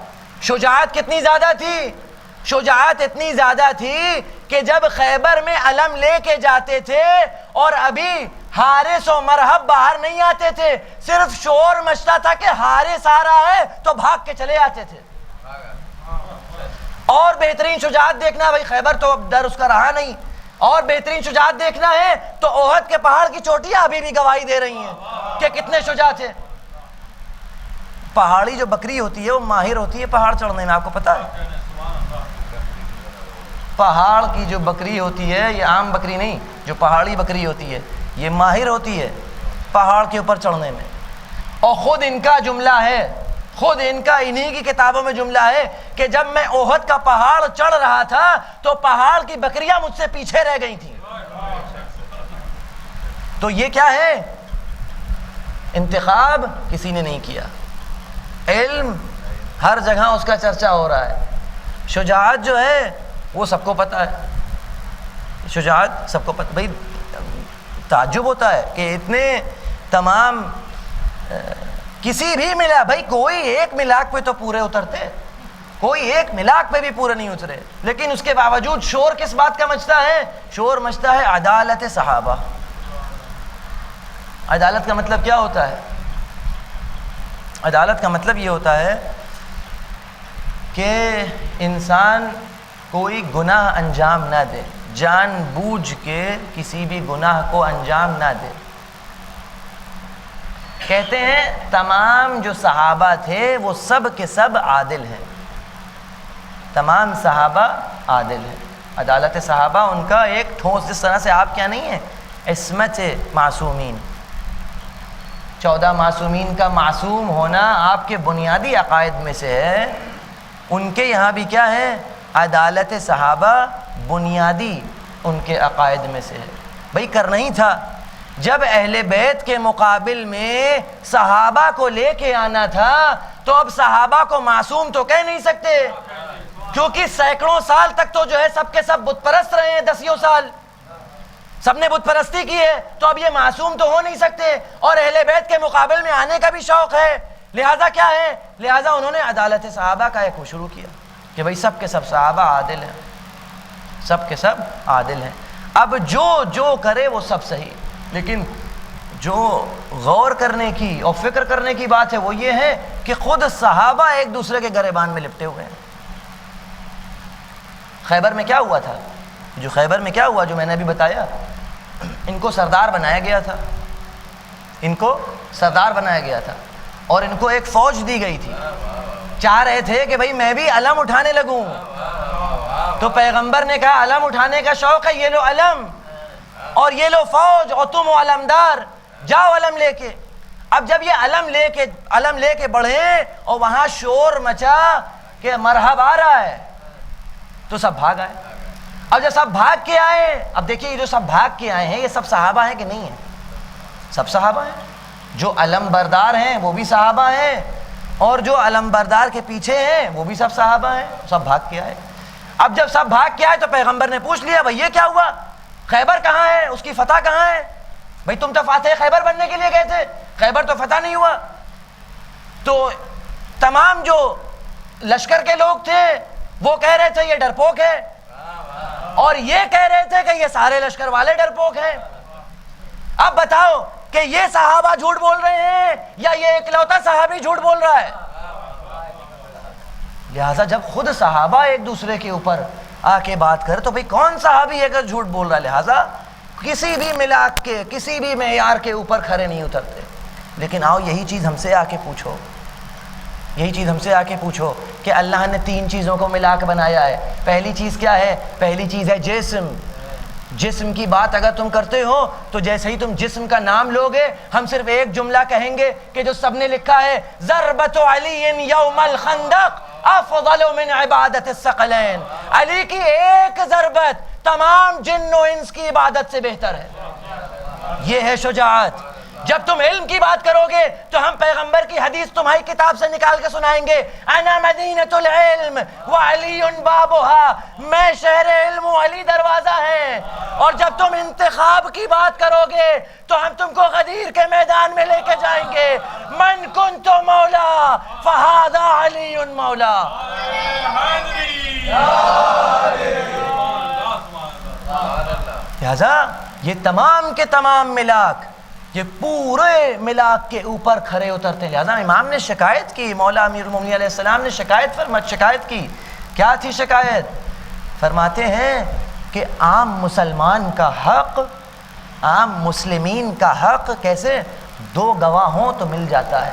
شجاعت کتنی زیادہ تھی؟ شجاعت اتنی زیادہ تھی کہ جب خیبر میں علم لے کے جاتے تھے اور ابھی حارث و مرحب باہر نہیں آتے تھے، صرف شور مچتا تھا کہ حارث آ رہا ہے تو بھاگ کے چلے آتے تھے. اور بہترین شجاعت دیکھنا، بھائی خیبر تو اب ڈر اس کا رہا نہیں، اور بہترین شجاعت دیکھنا ہے تو احد کے پہاڑ کی چوٹیاں ابھی بھی گواہی دے رہی ہیں کہ کتنے شجاع تھے. پہاڑی جو بکری ہوتی ہے وہ ماہر ہوتی ہے پہاڑ چڑھنے میں، آپ کو پتا ہے؟ پہاڑ کی جو بکری ہوتی ہے یہ عام بکری نہیں، جو پہاڑی بکری ہوتی ہے یہ ماہر ہوتی ہے پہاڑ کے اوپر چڑھنے میں. اور خود ان کا جملہ ہے، خود ان کا انہی کی کتابوں میں جملہ ہے کہ جب میں احد کا پہاڑ چڑھ رہا تھا تو پہاڑ کی بکریاں مجھ سے پیچھے رہ گئی تھیں. تو یہ کیا ہے؟ انتخاب کسی نے نہیں کیا. علم ہر جگہ اس کا چرچا ہو رہا ہے. شجاعت جو ہے وہ سب کو پتہ ہے، شجاعت سب کو پتہ. بھائی تعجب ہوتا ہے کہ اتنے تمام کسی بھی ملا، بھائی کوئی ایک ملاک پہ تو پورے اترتے، کوئی ایک ملاک پہ بھی پورے نہیں اترے، لیکن اس کے باوجود شور کس بات کا مچتا ہے؟ شور مچتا ہے عدالت صحابہ. عدالت کا مطلب کیا ہوتا ہے؟ عدالت کا مطلب یہ ہوتا ہے کہ انسان کوئی گناہ انجام نہ دے، جان بوجھ کے کسی بھی گناہ کو انجام نہ دے۔ کہتے ہیں تمام جو صحابہ تھے وہ سب کے سب عادل ہیں، تمام صحابہ عادل ہیں۔ عدالت صحابہ ان کا ایک ٹھوس، جس طرح سے آپ کیا نہیں ہے عصمت معصومین، 14 معصومین کا معصوم ہونا آپ کے بنیادی عقائد میں سے ہے، ان کے یہاں بھی کیا ہے عدالت صحابہ بنیادی ان کے عقائد میں سے ہے۔ بھئی کرنا ہی تھا، جب اہل بیت کے مقابل میں صحابہ کو لے کے آنا تھا تو اب صحابہ کو معصوم تو کہہ نہیں سکتے، کیونکہ سینکڑوں سال تک تو جو ہے سب کے سب بت پرست رہے ہیں، 10 سال سب نے بت پرستی کی ہے، تو اب یہ معصوم تو ہو نہیں سکتے، اور اہل بیت کے مقابل میں آنے کا بھی شوق ہے، لہذا کیا ہے، لہذا انہوں نے عدالت صحابہ کا ایک شروع کیا کہ بھئی سب کے سب صحابہ عادل ہیں، سب کے سب عادل ہیں، اب جو کرے وہ سب صحیح۔ لیکن جو غور کرنے کی اور فکر کرنے کی بات ہے وہ یہ ہے کہ خود صحابہ ایک دوسرے کے گریبان میں لپٹے ہوئے ہیں۔ خیبر میں کیا ہوا تھا، خیبر میں کیا ہوا جو میں نے ابھی بتایا، ان کو سردار بنایا گیا تھا، ان کو سردار بنایا گیا تھا اور ان کو ایک فوج دی گئی تھی، چاہ رہے تھے کہ بھئی میں بھی علم اٹھانے لگوں، تو پیغمبر نے کہا علم اٹھانے کا شوق ہے، یہ لو علم اور یہ لو فوج اور تم علمدار، جاؤ علم لے کے۔ اب جب یہ علم لے کے بڑھے اور وہاں شور مچا کہ مرحب آ رہا ہے تو سب بھاگ آئے۔ اب جب سب بھاگ کے آئے، اب دیکھیے یہ جو سب بھاگ کے آئے ہیں یہ سب صحابہ ہیں کہ نہیں ہیں؟ سب صحابہ ہیں، جو علم بردار ہیں وہ بھی صحابہ ہیں اور جو علم بردار کے پیچھے ہیں وہ بھی سب صحابہ ہیں، سب بھاگ کے آئے۔ اب جب سب بھاگ کے آئے تو پیغمبر نے پوچھ لیا بھئی یہ کیا ہوا، خیبر کہاں ہے، اس کی فتح کہاں ہے؟ بھئی تم تو فاتح خیبر بننے کے لیے گئے تھے، خیبر تو فتح نہیں ہوا۔ تو تمام جو لشکر کے لوگ تھے وہ کہہ رہے تھے یہ ڈرپوک ہے، اور یہ کہہ رہے تھے کہ یہ سارے لشکر والے ڈرپوک ہیں۔ اب بتاؤ کہ یہ صحابہ جھوٹ بول رہے ہیں یا یہ اکلوتا صحابی جھوٹ بول رہا ہے؟ لہٰذا جب خود صحابہ ایک دوسرے کے اوپر آ کے بات کر تو بھئی کون صحابی اگر جھوٹ بول رہا ہے، لہٰذا کسی بھی ملاک کے کسی بھی معیار کے اوپر کھڑے نہیں اترتے۔ لیکن آؤ یہی چیز ہم سے آ کے پوچھو، یہی چیز ہم سے آ کے پوچھو کہ اللہ نے 3 چیزوں کو ملا کے بنایا ہے۔ پہلی چیز کیا ہے؟ پہلی چیز ہے جسم۔ جسم کی بات اگر تم کرتے ہو تو جیسے ہی تم جسم کا نام لوگے ہم صرف ایک جملہ کہیں گے کہ جو سب نے لکھا ہے ضربت علی یوم الخندق افضل من عبادت الثقلین، علی کی ایک ضربت تمام جن و انس کی عبادت سے بہتر ہے۔ یہ ہے شجاعت۔ جب تم علم کی بات کرو گے تو ہم پیغمبر کی حدیث تمہاری کتاب سے نکال کے سنائیں گے، انا مدینۃ العلم وعلی بابها، میں شہر علم و علی دروازہ ہے۔ اور جب تم انتخاب کی بات کرو گے تو ہم تم کو غدیر کے میدان میں لے کے جائیں گے، من کنت مولا فہذا علی مولا۔ لہذا یہ تمام کے تمام ملاک، یہ پورے ملاک کے اوپر کھڑے اترتے۔ لہذا امام نے شکایت کی، مولا امیر المومنین علیہ السلام نے شکایت کی۔ کیا تھی شکایت؟ فرماتے ہیں کہ عام مسلمان کا حق، عام مسلمین کا حق کیسے؟ 2 گواہ ہوں تو مل جاتا ہے،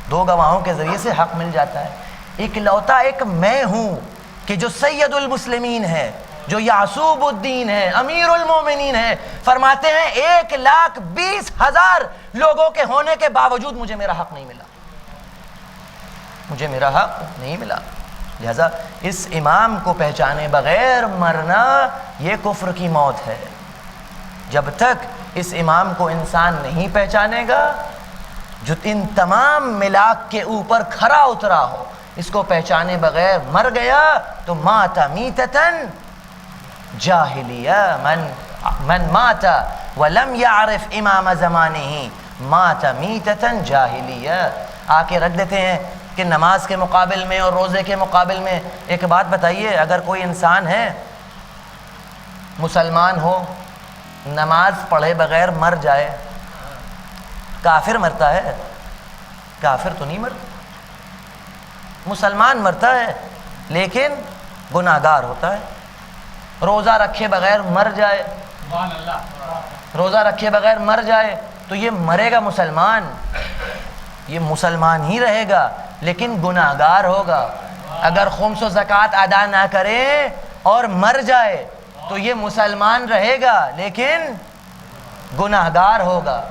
2 گواہوں کے ذریعے سے حق مل جاتا ہے۔ اکلوتا ایک میں ہوں کہ جو سید المسلمین ہے، جو یعصوب الدین ہے، امیر المومنین ہے، فرماتے ہیں 1,20,000 لوگوں کے ہونے کے باوجود مجھے میرا حق نہیں ملا، مجھے میرا حق نہیں ملا۔ لہذا اس امام کو پہچانے بغیر مرنا یہ کفر کی موت ہے۔ جب تک اس امام کو انسان نہیں پہچانے گا جو ان تمام ملاک کے اوپر کھرا اترا ہو، اس کو پہچانے بغیر مر گیا تو مات میتتن جاہلیہ، من مات ولم یعرف امام زمانہ مات میتتن جاہلیہ۔ آ کے رکھ دیتے ہیں کہ نماز کے مقابل میں اور روزے کے مقابل میں ایک بات بتائیے، اگر کوئی انسان ہے مسلمان ہو نماز پڑھے بغیر مر جائے، کافر مرتا ہے؟ کافر تو نہیں مرتا، مسلمان مرتا ہے لیکن گناہگار ہوتا ہے۔ روزہ رکھے بغیر مر جائے، روزہ رکھے بغیر مر جائے تو یہ مرے گا مسلمان، یہ مسلمان ہی رہے گا لیکن گناہگار ہوگا۔ اگر خمس و زکوٰۃ ادا نہ کرے اور مر جائے تو یہ مسلمان رہے گا لیکن گناہگار ہوگا۔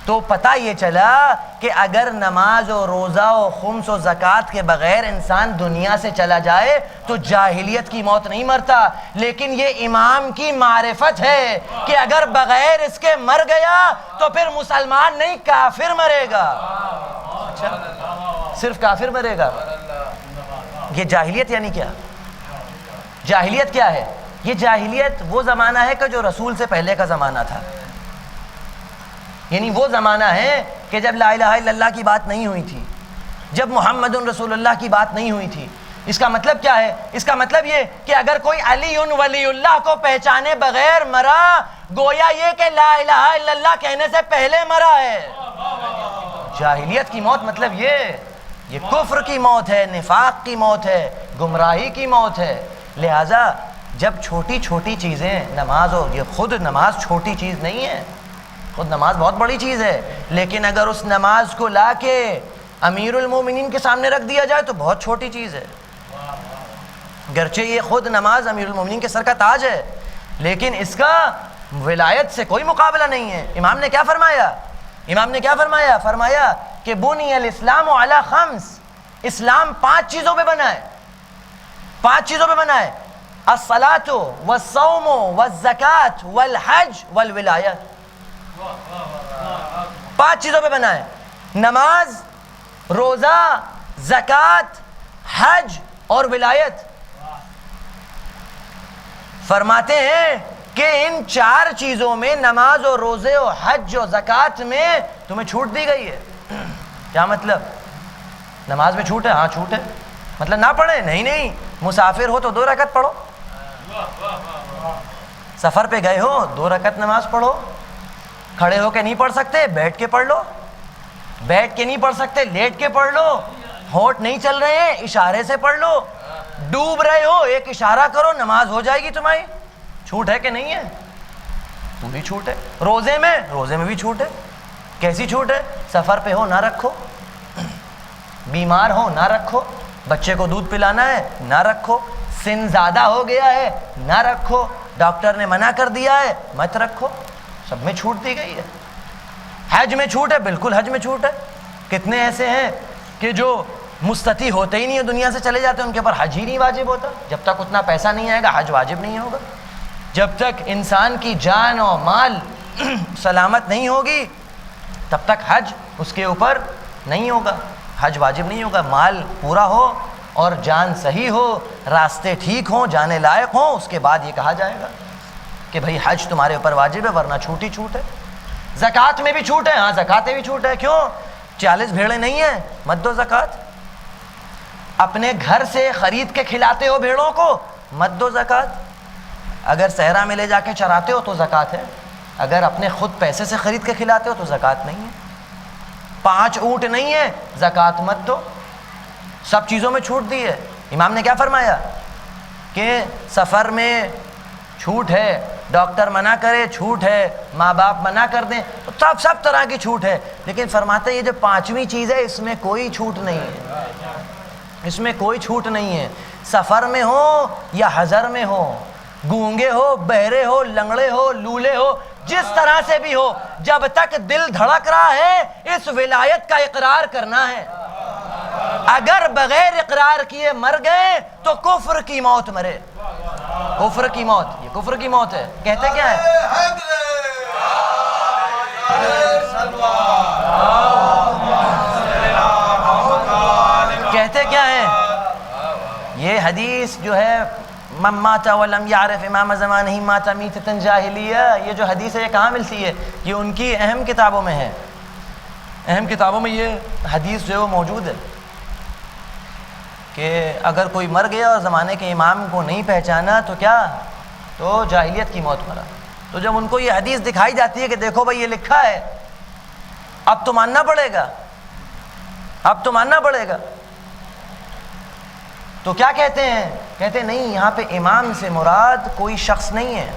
تو پتہ یہ چلا کہ اگر نماز و روزہ و خمس و زکوٰۃ کے بغیر انسان دنیا سے چلا جائے تو جاہلیت کی موت نہیں مرتا، لیکن یہ امام کی معرفت ہے کہ اگر بغیر اس کے مر گیا تو پھر مسلمان نہیں کافر مرے گا۔ اچھا، صرف کافر مرے گا؟ یہ جاہلیت یعنی کیا؟ جاہلیت کیا ہے؟ یہ جاہلیت وہ زمانہ ہے کہ جو رسول سے پہلے کا زمانہ تھا، یعنی وہ زمانہ ہے کہ جب لا الہ الا اللہ کی بات نہیں ہوئی تھی، جب محمد رسول اللہ کی بات نہیں ہوئی تھی۔ اس کا مطلب کیا ہے؟ اس کا مطلب یہ کہ اگر کوئی علی ولی اللہ کو پہچانے بغیر مرا، گویا یہ کہ لا الہ الا اللہ کہنے سے پہلے مرا ہے۔ جاہلیت کی موت مطلب یہ کفر کی موت ہے، نفاق کی موت ہے، گمراہی کی موت ہے۔ لہٰذا جب چھوٹی چھوٹی چیزیں، نماز ہو، یہ خود نماز چھوٹی چیز نہیں ہے، خود نماز بہت بڑی چیز ہے، لیکن اگر اس نماز کو لا کے امیر المومنین کے سامنے رکھ دیا جائے تو بہت چھوٹی چیز ہے۔ گرچہ یہ خود نماز امیر المومنین کے سر کا تاج ہے لیکن اس کا ولایت سے کوئی مقابلہ نہیں ہے۔ امام نے کیا فرمایا؟ امام نے کیا فرمایا؟ فرمایا کہ بنی الاسلام علی خمس، اسلام 5 چیزوں پہ بنا ہے، 5 چیزوں پہ بنا ہے: الصلاۃ والصوم والزکوٰۃ والحج والولایت۔ 5 چیزوں پہ بنا ہے: نماز، روزہ، زکوٰۃ، حج اور ولایت۔ فرماتے ہیں کہ ان 4 چیزوں میں، نماز اور روزے اور حج اور زکوٰۃ میں تمہیں چھوٹ دی گئی ہے۔ کیا مطلب؟ نماز میں چھوٹ ہے؟ ہاں چھوٹ ہے۔ مطلب نہ پڑھے؟ نہیں، مسافر ہو تو 2 رکعت پڑھو، سفر پہ گئے ہو 2 رکعت نماز پڑھو، کھڑے ہو کے نہیں پڑھ سکتے بیٹھ کے پڑھ لو، بیٹھ کے نہیں پڑھ سکتے لیٹ کے پڑھ لو، ہونٹ نہیں چل رہے ہیں اشارے سے پڑھ لو، ڈوب رہے ہو ایک اشارہ کرو، نماز ہو جائے گی تمہاری۔ چھوٹ ہے کہ نہیں ہے؟ پوری چھوٹ ہے۔ روزے میں بھی چھوٹ ہے۔ کیسی چھوٹ ہے؟ سفر پہ ہو نہ رکھو، بیمار ہو نہ رکھو، بچے کو دودھ پلانا ہے نہ رکھو، سن زیادہ ہو گیا ہے نہ رکھو، ڈاکٹر نے منع کر دیا ہے مت رکھو، سب میں چھوٹ دی گئی ہے۔ حج میں چھوٹ ہے؟ بالکل حج میں چھوٹ ہے۔ کتنے ایسے ہیں کہ جو مستطیع ہوتے ہی نہیں ہیں، دنیا سے چلے جاتے ہیں، ان کے اوپر حج ہی نہیں واجب ہوتا۔ جب تک اتنا پیسہ نہیں آئے گا حج واجب نہیں ہوگا۔ جب تک انسان کی جان اور مال سلامت نہیں ہوگی تب تک حج اس کے اوپر نہیں ہوگا، حج واجب نہیں ہوگا۔ مال پورا ہو اور جان صحیح ہو، راستے ٹھیک ہوں، جانے لائق ہوں، اس کے بعد یہ کہا جائے گا کہ بھائی حج تمہارے اوپر واجب ہے، ورنہ چھوٹ ہی چھوٹ ہے۔ زکوٰۃ میں بھی چھوٹ ہے؟ ہاں زکوٰۃ میں بھی چھوٹ ہے۔ کیوں؟ 40 بھیڑیں نہیں ہیں مت دو زکوٰۃ۔ اپنے گھر سے خرید کے کھلاتے ہو بھیڑوں کو مت دو زکوٰۃ۔ اگر صحرا میں لے جا کے چراتے ہو تو زکوٰۃ ہے، اگر اپنے خود پیسے سے خرید کے کھلاتے ہو تو زکوٰۃ نہیں ہے۔ 5 اونٹ نہیں ہے زکوٰۃ مت دو۔ سب چیزوں میں چھوٹ دی ہے۔ امام نے کیا فرمایا کہ سفر میں چھوٹ ہے، ڈاکٹر منع کرے چھوٹ ہے، ماں باپ منع کر دیں تو سب طرح کی چھوٹ ہے، لیکن فرماتے ہیں یہ جو 5ویں چیز ہے اس میں کوئی چھوٹ نہیں ہے، اس میں کوئی چھوٹ نہیں ہے۔ سفر میں ہو یا حضر میں ہو، گونگے ہو، بہرے ہو، لنگڑے ہو، لولے ہو، جس طرح سے بھی ہو، جب تک دل دھڑک رہا ہے اس ولایت کا اقرار کرنا ہے۔ اگر بغیر اقرار کیے مر گئے تو کفر کی موت مرے، کفر کی موت، یہ کفر کی موت ہے۔ کہتے کیا ہے؟ کہتے کیا ہے؟ یہ حدیث جو ہے من مات ولم یعرف امام زمانہ مات میتۃ جاہلیہ، یہ جو حدیث ہے یہ کہاں ملتی ہے؟ یہ ان کی اہم کتابوں میں ہے، اہم کتابوں میں یہ حدیث جو ہے وہ موجود ہے کہ اگر کوئی مر گیا اور زمانے کے امام کو نہیں پہچانا تو کیا؟ تو جاہلیت کی موت مرا۔ تو جب ان کو یہ حدیث دکھائی جاتی ہے کہ دیکھو بھائی یہ لکھا ہے، اب تو ماننا پڑے گا، اب تو ماننا پڑے گا۔ تو کیا کہتے ہیں؟ کہتے ہیں نہیں، یہاں پہ امام سے مراد کوئی شخص نہیں ہے.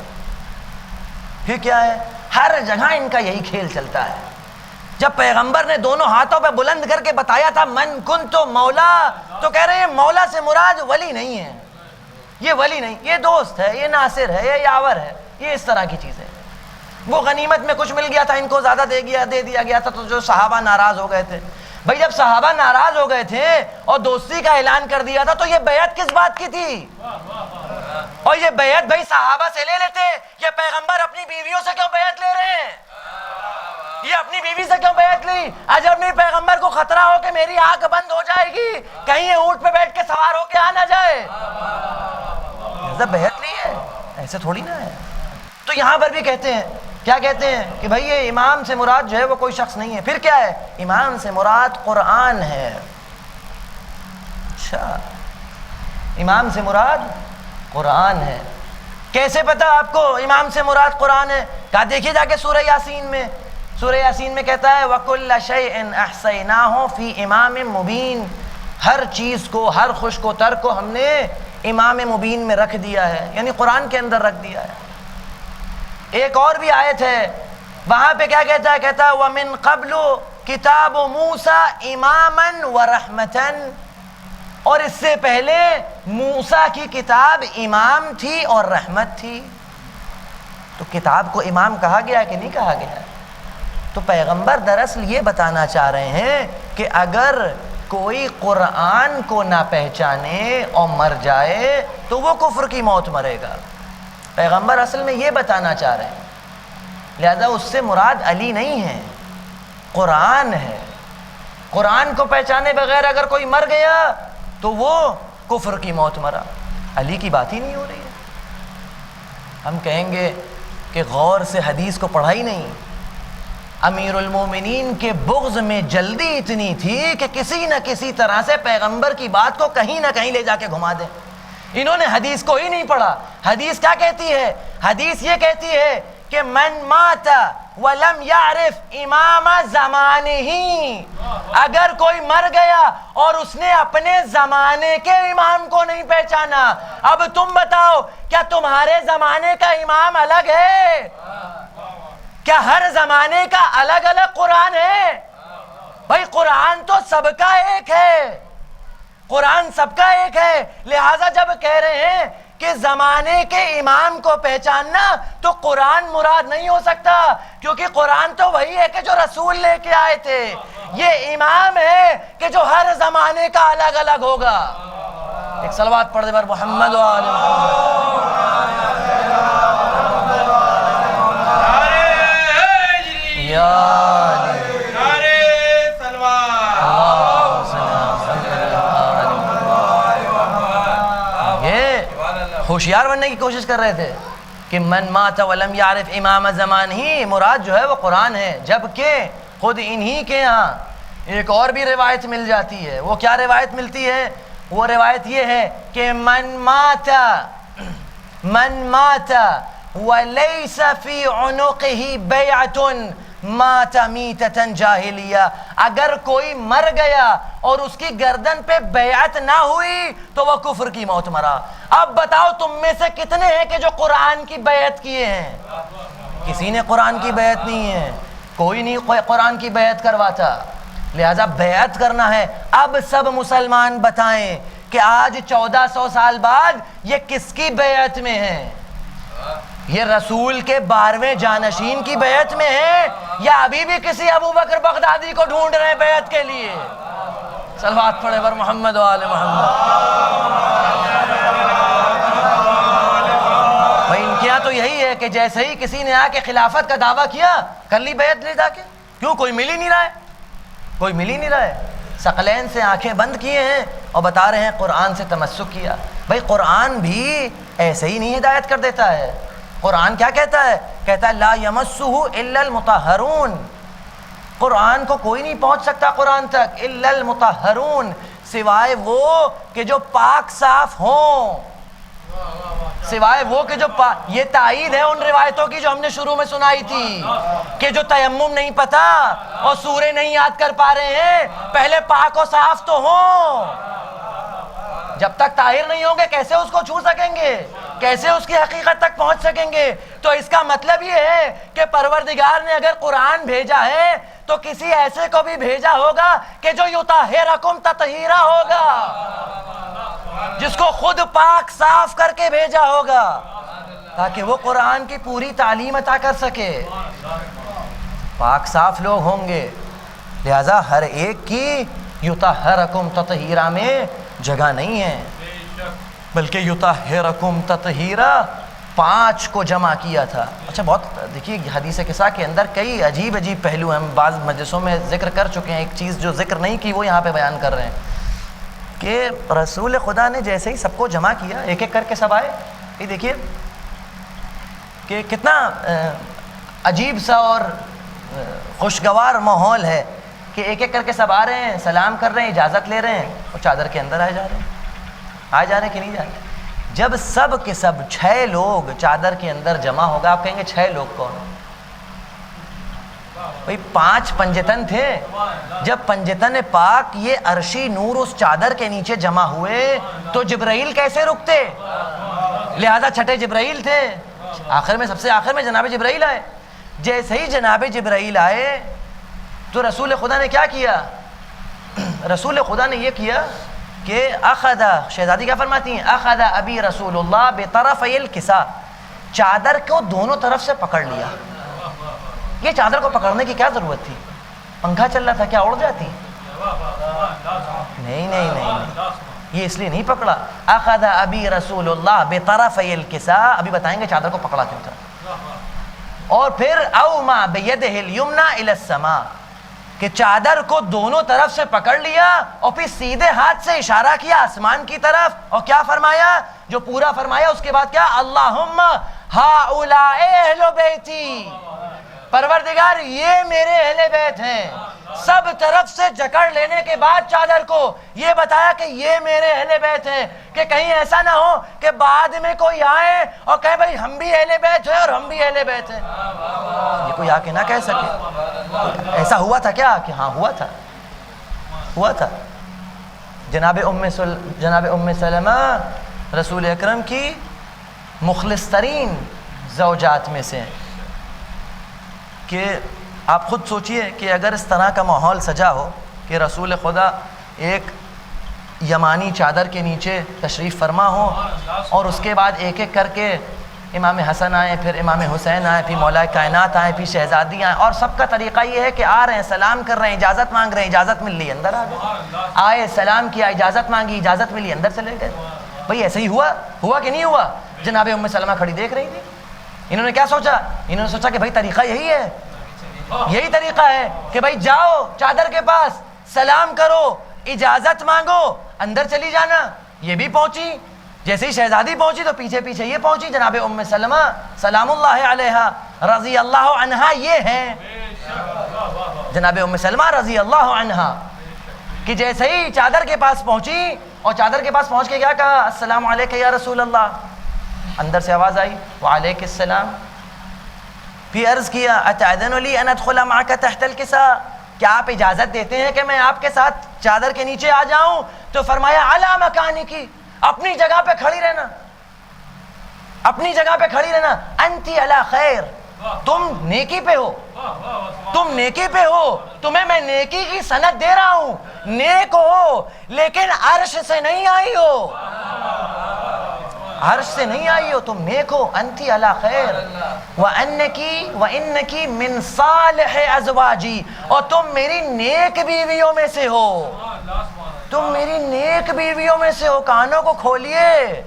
پھر کیا ہے؟ ہر جگہ ان کا یہی کھیل چلتا ہے. جب پیغمبر نے دونوں ہاتھوں پہ بلند کر کے بتایا تھا من کنتو مولا، تو کہہ رہے ہیں مولا سے مراد ولی نہیں ہے، یہ ولی نہیں، یہ دوست ہے، یہ ناصر ہے، یہ یاور ہے، یہ اس طرح کی چیز ہے. وہ غنیمت میں کچھ مل گیا تھا، ان کو زیادہ دے دیا گیا تھا، تو جو صحابہ ناراض ہو گئے تھے. بھائی جب صحابہ ناراض ہو گئے تھے اور دوستی کا اعلان کر دیا تھا تو یہ بیعت کس بات کی تھی؟ اور یہ بیعت بھائی صحابہ سے لے لیتے، یہ پیغمبر اپنی بیویوں سے کیوں بیعت لے رہے ہیں؟ یہ اپنی بیوی سے کیوں بیعت لی؟ اجب نہیں پیغمبر کو خطرہ ہو کہ میری آنکھ بند ہو جائے گی، کہیں یہ اونٹ پہ بیٹھ کے سوار ہو کے آ نہ جائے. جب بیعت لی ہے، ایسے تھوڑی نہ ہے. تو یہاں پر بھی کہتے ہیں، کیا کہتے ہیں کہ بھئی یہ امام سے مراد جو ہے وہ کوئی شخص نہیں ہے. پھر کیا ہے؟ امام سے مراد قرآن ہے. اچھا، امام سے مراد قرآن ہے. کیسے پتا آپ کو امام سے مراد قرآن ہے؟ کہا دیکھیے جا کے سورہ یاسین میں. سورہ یاسین میں کہتا ہے وَكُلَّ شَيْءٍ أَحْصَيْنَاهُ فِي إِمَامٍ مُبِينٍ، ہر چیز کو، ہر خشک و تر کو ہم نے امام مبین میں رکھ دیا ہے، یعنی قرآن کے اندر رکھ دیا ہے. ایک اور بھی آیت ہے، وہاں پہ کیا کہتا ہے؟ کہتا ہے وَمِن قَبْلُ كِتَابُ مُوسَى إِمَامًا وَرَحْمَةً، اور اس سے پہلے موسیٰ کی کتاب امام تھی اور رحمت تھی. تو کتاب کو امام کہا گیا کہ نہیں کہا گیا؟ تو پیغمبر دراصل یہ بتانا چاہ رہے ہیں کہ اگر کوئی قرآن کو نہ پہچانے اور مر جائے تو وہ کفر کی موت مرے گا. پیغمبر اصل میں یہ بتانا چاہ رہے ہیں. لہذا اس سے مراد علی نہیں ہے، قرآن ہے. قرآن کو پہچانے بغیر اگر کوئی مر گیا تو وہ کفر کی موت مرا. علی کی بات ہی نہیں ہو رہی ہے. ہم کہیں گے کہ غور سے حدیث کو پڑھا ہی نہیں. امیر المومنین کے بغض میں جلدی اتنی تھی کہ کسی نہ کسی طرح سے پیغمبر کی بات کو کہیں نہ کہیں لے جا کے گھما دیں. انہوں نے حدیث کو ہی نہیں پڑھا. حدیث کیا کہتی ہے؟ حدیث یہ کہتی ہے کہ من مات ولم یعرف امام زمانہ، اگر کوئی مر گیا اور اس نے اپنے زمانے کے امام کو نہیں پہچانا. اب تم بتاؤ کیا تمہارے زمانے کا امام الگ ہے؟ کیا ہر زمانے کا الگ الگ قرآن ہے؟ بھائی قرآن تو سب کا ایک ہے، قرآن سب کا ایک ہے. لہٰذا جب کہہ رہے ہیں کہ زمانے کے امام کو پہچاننا تو قرآن مراد نہیں ہو سکتا، کیونکہ قرآن تو وہی ہے کہ جو رسول لے کے آئے تھے. یہ امام ہے کہ جو ہر زمانے کا الگ الگ ہوگا. ایک صلوات پڑھ دے بر محمد و آل محمد. ہوشیار بننے کی کوشش کر رہے تھے کہ من مات ولم یعرف امام زمان ہی مراد جو ہے وہ قرآن ہے. جبکہ خود انہی کے ہاں ایک اور بھی روایت مل جاتی ہے. وہ کیا روایت ملتی ہے؟ وہ روایت یہ ہے کہ من مات ولیس فی عنقہ بیعۃ مات میتۃ جاہلیہ، اگر کوئی مر گیا اور اس کی گردن پہ بیعت نہ ہوئی تو وہ کفر کی موت مرا. اب بتاؤ تم میں سے کتنے ہیں کہ جو قرآن کی بیعت کیے ہیں؟ کسی نے قرآن کی بیعت نہیں ہے، کوئی نہیں قرآن کی بیعت کرواتا. لہذا بیعت کرنا ہے. اب سب مسلمان بتائیں کہ آج 1400 سال بعد یہ کس کی بیعت میں ہیں؟ یہ رسول کے 12ویں جانشین کی بیعت میں ہے یا ابھی بھی کسی ابو بکر بغدادی کو ڈھونڈ رہے ہیں بیعت کے لیے؟ صلوات پڑھے بر محمد و آل محمد. بھائی ان کے یہاں تو یہی ہے کہ جیسے ہی کسی نے آ کے خلافت کا دعویٰ کیا کر لی بیعت لے جا کے. کیوں؟ کوئی مل ہی نہیں رہا ہے، کوئی مل ہی نہیں رہا ہے. ثقلین سے آنکھیں بند کیے ہیں اور بتا رہے ہیں قرآن سے تمسک کیا. بھائی قرآن بھی ایسے ہی نہیں ہدایت کر دیتا ہے. قرآن کیا کہتا ہے؟ کہتا ہے لا یمسہ الا المطہرون، قرآن کو کوئی نہیں پہنچ سکتا قرآن تک الا المطہرون، سوائے وہ کہ جو پاک صاف ہوں، سوائے وہ کہ جو یہ تائید ہے ان روایتوں کی جو ہم نے شروع میں سنائی تھی کہ جو تیمم نہیں پتا اور سورے نہیں یاد کر پا رہے ہیں، پہلے پاک و صاف تو ہوں. جب تک طاہر نہیں ہوں گے کیسے اس کو چھو سکیں گے؟ کیسے اس کی حقیقت تک پہنچ سکیں گے؟ تو اس کا مطلب یہ ہے کہ پروردگار نے اگر قرآن بھیجا ہے تو کسی ایسے کو بھی بھیجا ہوگا کہ جو یطہرکم تطہیرا ہوگا، جس کو خود پاک صاف کر کے بھیجا ہوگا تاکہ وہ قرآن کی پوری تعلیم عطا کر سکے۔ پاک صاف لوگ ہوں گے، لہذا ہر ایک کی یطہرکم تطہیرا میں جگہ نہیں ہے، بلکہ یطہرکم تطہیرا 5 کو جمع کیا تھا۔ اچھا بہت دیکھیے حدیث قصہ کے اندر کئی عجیب پہلو ہم بعض مجلسوں میں ذکر کر چکے ہیں، ایک چیز جو ذکر نہیں کی وہ یہاں پہ بیان کر رہے ہیں کہ رسول خدا نے جیسے ہی سب کو جمع کیا، ایک ایک کر کے سب آئے، یہ دیکھیے کہ کتنا عجیب سا اور خوشگوار ماحول ہے کہ ایک ایک کر کے سب آ رہے ہیں، سلام کر رہے ہیں، اجازت لے رہے ہیں اور چادر کے اندر آ جا رہے ہیں کہ نہیں جا رہے۔ جب سب کے سب 6 لوگ چادر کے اندر جمع ہوگا، آپ کہیں گے 6 لوگ کون؟ بھئی 5 پنجتن تھے، جب پنجتن پاک یہ عرشی نور اس چادر کے نیچے جمع ہوئے تو جبرائیل کیسے رکتے؟ لہذا چھٹے جبرائیل تھے، آخر میں سب سے آخر میں جناب جبرائیل آئے۔ جیسے ہی جناب جبرائیل آئے تو رسول خدا نے کیا کیا؟ رسول خدا نے یہ کیا کہ اخذ، شہزادی کیا فرماتی ہیں؟ اخذ ابی رسول اللہ بطرفی الکساء، چادر کو دونوں طرف سے پکڑ لیا۔ یہ چادر کو پکڑنے کی کیا ضرورت تھی؟ پنکھا چل رہا تھا، کیا اڑ جاتی؟ نہیں، یہ اس لیے نہیں پکڑا۔ اخذ ابی رسول اللہ بطرفی الکساء، ابھی بتائیں گے چادر کو پکڑا کیوں تھا۔ اور پھر اوما بیدہ الیمنی الی السماء، کہ چادر کو دونوں طرف سے پکڑ لیا اور پھر سیدھے ہاتھ سے اشارہ کیا آسمان کی طرف، اور کیا فرمایا؟ جو پورا فرمایا اس کے بعد کیا؟ اللہم ہؤلاء اہل بیتی، پروردگار یہ میرے اہل بیت ہیں۔ سب طرف سے جکڑ لینے کے بعد چادر کو یہ بتایا کہ یہ میرے اہل بیت ہیں، کہ کہیں ایسا نہ ہو کہ بعد میں کوئی آئے اور کہے بھائی ہم بھی اہل بیت ہیں اور ہم بھی اہل بیت ہیں، یہ کوئی آ کے نہ کہہ سکے۔ ایسا ہوا تھا کیا؟ کہ ہاں ہوا تھا۔ جناب ام سلمہ رسول اکرم کی مخلص ترین زوجات میں سے، کہ آپ خود سوچئے کہ اگر اس طرح کا ماحول سجا ہو کہ رسول خدا ایک یمانی چادر کے نیچے تشریف فرما ہو اور اس کے بعد ایک ایک کر کے امام حسن آئے، پھر امام حسین آئے، پھر مولا کائنات آئے، پھر شہزادی آئے، اور سب کا طریقہ یہ ہے کہ آ رہے ہیں، سلام کر رہے ہیں، اجازت مانگ رہے ہیں، اجازت مل لی، اندر آ گئے، آئے سلام کیا، اجازت مانگی، اجازت ملی، اندر چلے گئے۔ بھئی ایسے ہی ہوا کہ نہیں ہوا؟ جناب ام سلمہ کھڑی دیکھ رہی تھی، انہوں نے کیا سوچا؟ انہوں نے سوچا کہ بھئی طریقہ یہی طریقہ ہے کہ بھئی جاؤ چادر کے پاس، سلام کرو، اجازت مانگو، اندر چلی جانا۔ یہ بھی پہنچی، جیسے ہی شہزادی پہنچی تو پیچھے پیچھے یہ پہنچی، جناب ام سلمہ سلام اللہ علیہا رضی اللہ عنہا، یہ ہیں جناب ام سلمہ رضی اللہ عنہا، کہ جیسے ہی چادر کے پاس پہنچی اور چادر کے پاس پہنچ کے کیا کہا؟ السلام علیکم یا رسول اللہ۔ اندر سے آواز آئی وعلیکم السلام۔ پھر عرض کیا اتأذن لی ان ادخل معک تحت الکساء، کیا آپ اجازت دیتے ہیں کہ میں آپ کے ساتھ چادر کے نیچے آ جاؤں؟ تو فرمایا علی مکانکی، اپنی جگہ پہ کھڑی رہنا، اپنی جگہ پہ کھڑی رہنا، انتی علی خیر، تم نیکی پہ ہو، تمہیں میں نیکی کی سند دے رہا ہوں، نیک ہو لیکن عرش سے نہیں آئی ہو، عرش سے نہیں آئی ہو، تم نیک ہو، انتی علی خیر، وَإِنَّكِ مِن صالح ازواجی، اور تم میری نیک بیویوں میں سے ہو، تم میری نیک بیویوں میں سے ہو، کانوں کو کھولیے،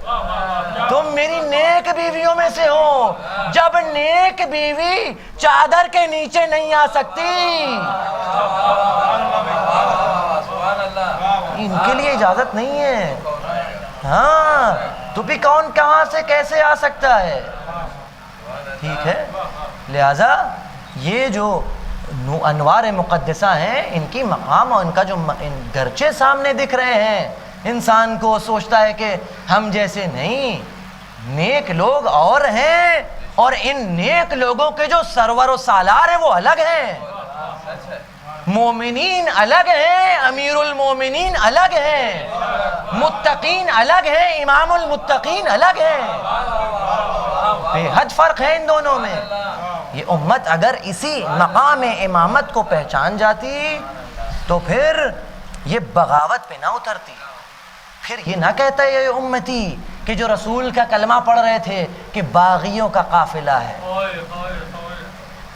تم میری نیک بیویوں میں سے ہو۔ جب نیک بیوی چادر کے نیچے نہیں آ سکتی، ان کے لیے اجازت نہیں ہے، ہاں تو بھی کون کہاں سے کیسے آ سکتا ہے؟ ٹھیک ہے، لہذا یہ جو انوار مقدسہ ہیں، ان کی مقام اور ان کا جو گرچہ سامنے دکھ رہے ہیں، انسان کو سوچتا ہے کہ ہم جیسے نہیں، نیک لوگ اور ہیں، اور ان نیک لوگوں کے جو سرور و سالار ہیں وہ الگ ہیں، مومنین الگ ہیں، امیر المومنین الگ ہیں، متقین الگ ہیں، امام المتقین الگ ہیں، بے حد فرق ہے ان دونوں میں۔ یہ امت اگر اسی مقام امامت کو پہچان جاتی تو پھر یہ بغاوت پہ نہ اترتی، پھر یہ نہ کہتا یہ امتی کہ جو رسول کا کلمہ پڑھ رہے تھے کہ باغیوں کا قافلہ ہے،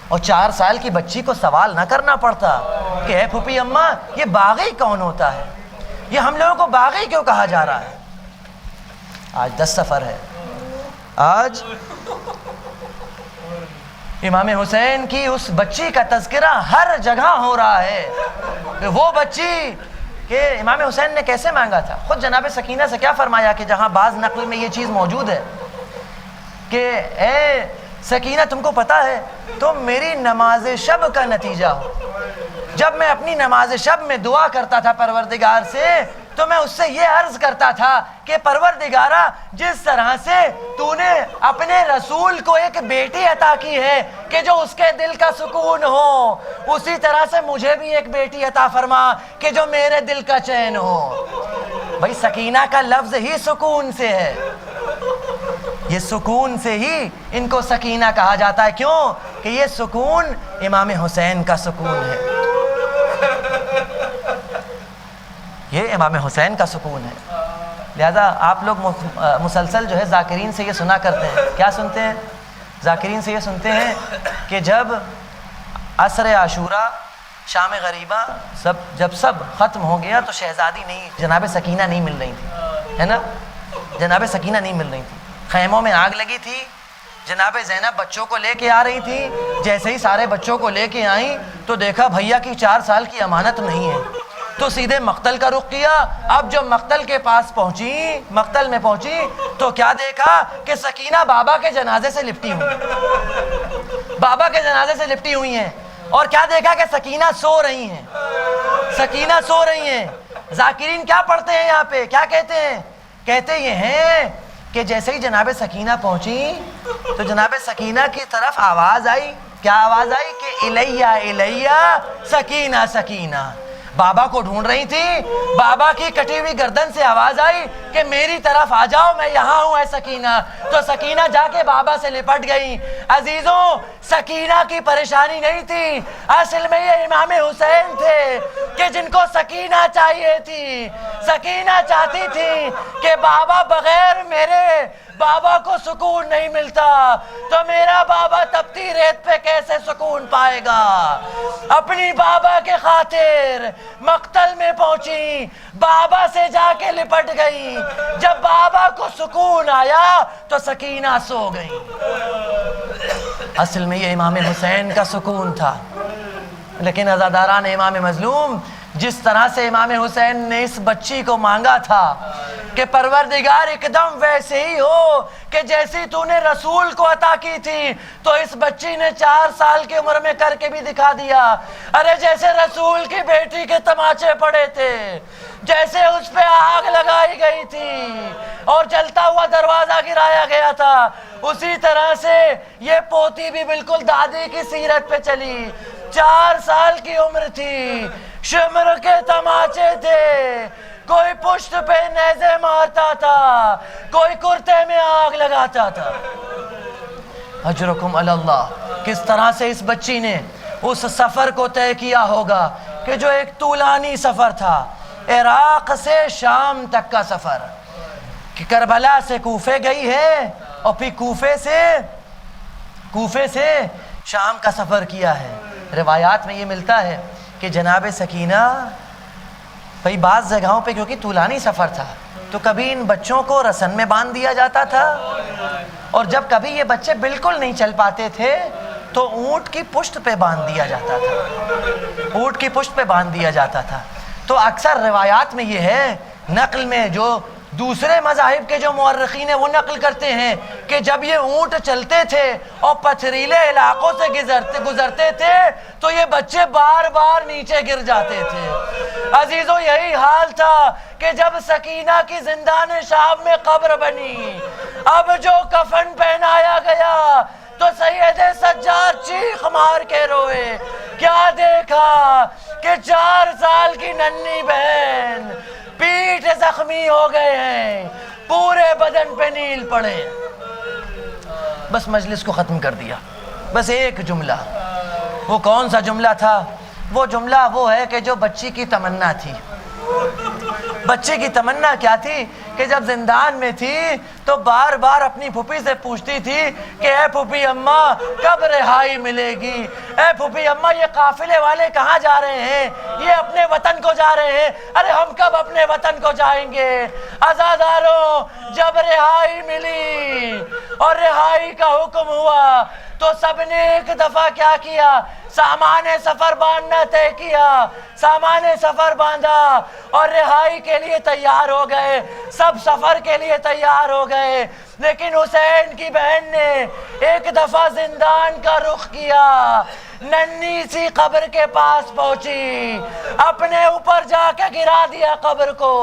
اور 4 سال کی بچی کو سوال نہ کرنا پڑتا کہ اے پھوپھی اماں یہ باغی کون ہوتا ہے، یہ ہم لوگوں کو باغی کیوں کہا جا رہا ہے۔ آج 10 سفر ہے، آج امام حسین کی اس بچی کا تذکرہ ہر جگہ ہو رہا ہے کہ وہ بچی کہ امام حسین نے کیسے مانگا تھا۔ خود جناب سکینہ سے کیا فرمایا کہ جہاں بعض نقل میں یہ چیز موجود ہے کہ اے سکینہ تم کو پتہ ہے تم میری نماز شب کا نتیجہ ہو، جب میں اپنی نماز شب میں دعا کرتا تھا پروردگار سے تو میں اس سے یہ عرض کرتا تھا کہ پروردگارہ جس طرح سے تو نے اپنے رسول کو ایک بیٹی عطا کی ہے کہ جو اس کے دل کا سکون ہو، اسی طرح سے مجھے بھی ایک بیٹی عطا فرما کہ جو میرے دل کا چین ہو۔ بھائی سکینہ کا لفظ ہی سکون سے ہے، یہ سکون سے ہی ان کو سکینہ کہا جاتا ہے۔ کیوں کہ یہ سکون امام حسین کا سکون ہے، یہ امام حسین کا سکون ہے۔ لہذا آپ لوگ مسلسل جو ہے ذاکرین سے یہ سنا کرتے ہیں، کیا سنتے ہیں؟ ذاکرین سے یہ سنتے ہیں کہ جب عصر عاشوراء شام غریبہ جب سب ختم ہو گیا تو شہزادی نہیں، جناب سکینہ نہیں مل رہی تھی، ہے نا، جناب سکینہ نہیں مل رہی تھی، خیموں میں آگ لگی تھی، جناب زینب بچوں کو لے کے آ رہی تھی، جیسے ہی سارے بچوں کو لے کے آئیں تو دیکھا بھیا کی 4 سال کی امانت نہیں ہے، تو سیدھے مقتل کا رخ کیا۔ اب جو مقتل کے پاس پہنچی، مقتل میں پہنچی تو کیا دیکھا کہ سکینہ بابا کے جنازے سے لپٹی ہوئی، بابا کے جنازے سے لپٹی ہوئی ہیں، اور کیا دیکھا کہ سکینہ سو رہی ہیں، سکینہ سو رہی ہیں۔ ذاکرین کیا پڑھتے ہیں یہاں پہ، کیا کہتے ہیں؟ کہتے یہ ہیں کہ جیسے ہی جناب سکینہ پہنچی تو جناب سکینہ کی طرف آواز آئی، کیا آواز آئی کہ الیہ الیہ سکینہ سکینہ، بابا کو ڈھونڈ رہی تھی، بابا کی کٹی ہوئی گردن سے آواز آئی کہ میری طرف آ جاؤ میں یہاں ہوں اے سکینہ، تو سکینہ جا کے بابا سے لپٹ گئی۔ عزیزوں سکینہ کی پریشانی نہیں تھی، اصل میں یہ امام حسین تھے کہ جن کو سکینہ چاہیے تھی، سکینہ چاہتی تھی کہ بابا بغیر میرے بابا کو سکون نہیں ملتا تو میرا بابا تپتی ریت پہ کیسے سکون پائے گا۔ اپنی بابا کے خاطر مقتل میں پہنچی، بابا سے جا کے لپٹ گئی، جب بابا کو سکون آیا تو سکینہ سو گئی۔ اصل میں یہ امام حسین کا سکون تھا، لیکن عزاداران امام مظلوم جس طرح سے امام حسین نے اس بچی کو مانگا تھا کہ پروردگار ایک دم ویسے ہی ہو کہ جیسی تو نے رسول کو عطا کی تھی، تو اس بچی نے 4 سال کی عمر میں کر کے بھی دکھا دیا۔ ارے جیسے رسول کی بیٹی کے تماچے پڑے تھے، جیسے اس پہ آگ لگائی گئی تھی اور جلتا ہوا دروازہ گرایا گیا تھا، اسی طرح سے یہ پوتی بھی بالکل دادی کی سیرت پہ چلی۔ 4 سال کی عمر تھی، شمر کے تماچے تھے، کوئی پشت پہ نیزے مارتا تھا، کوئی کرتے میں آگ لگاتا تھا۔ اجرکم علی اللہ، کس طرح سے اس بچی نے اس سفر کو طے کیا ہوگا کہ جو ایک طولانی سفر تھا، عراق سے شام تک کا سفر، کہ کربلا سے کوفے گئی ہے اور پھر کوفے سے شام کا سفر کیا ہے۔ روایات میں یہ ملتا ہے کہ جناب سکینہ بھئی بعض جگہوں پہ کیونکہ طولانی سفر تھا تو کبھی ان بچوں کو رسن میں باندھ دیا جاتا تھا، اور جب کبھی یہ بچے بالکل نہیں چل پاتے تھے تو اونٹ کی پشت پہ باندھ دیا جاتا تھا، اونٹ کی پشت پہ باندھ دیا جاتا تھا۔ تو اکثر روایات میں یہ ہے، نقل میں جو دوسرے مذاہب کے جو مورخین ہیں وہ نقل کرتے ہیں کہ جب یہ اونٹ چلتے تھے اور پتھریلے علاقوں سے گزرتے تھے تو یہ بچے بار بار نیچے گر جاتے تھے۔ عزیزو یہی حال تھا کہ جب سکینہ کی زندان شام میں قبر بنی، اب جو کفن پہنایا گیا تو سید سجاد چیخ مار کے روئے کیا دیکھا کہ 4 سال کی ننھی بہن پیٹھ زخمی ہو گئے ہیں، پورے بدن پہ نیل پڑے۔ بس مجلس کو ختم کر دیا، بس ایک جملہ۔ وہ کون سا جملہ تھا؟ وہ جملہ وہ ہے کہ جو بچی کی تمنا تھی۔ بچے کی تمنا کیا تھی کہ جب زندان میں تھی تو بار بار اپنی پھوپھی سے پوچھتی تھی کہ اے پھوپھی اماں کب رہائی ملے گی، اے پھوپھی اماں یہ قافلے والے کہاں جا رہے ہیں، یہ اپنے وطن کو جا رہے ہیں، ارے ہم کب اپنے وطن کو جائیں گے۔ عزاداروں، جب رہائی ملی اور رہائی کا حکم ہوا تو سب نے ایک دفعہ کیا کیا؟ سامان سفر باندھنا طے کیا، سامان سفر باندھا اور رہائی کے لیے تیار ہو گئے، سب سفر کے لیے تیار ہو گئے۔ لیکن حسین کی بہن نے ایک دفعہ زندان کا رخ کیا، ننھی سی قبر کے پاس پہنچی، اپنے اوپر جا کے گرا دیا قبر کو،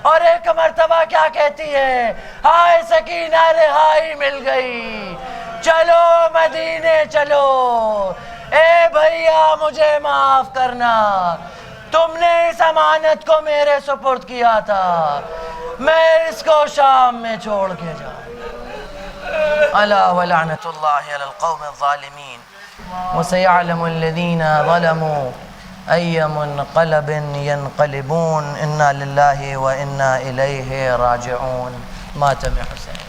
اور ایک مرتبہ کیا کہتی ہے؟ ہائے سکینہ رہائی مل گئی، چلو مدینے چلو، اے بھیا مجھے معاف کرنا، تم نے اس امانت کو میرے سپرد کیا تھا، میں اس کو شام میں چھوڑ کے جاؤں۔ الا ولعنۃ اللہ علی القوم الظالمین وسيعلم الذين ظلموا أي منقلب ينقلبون انا للہ وانا الیہ راجعون۔ ماتم حسین۔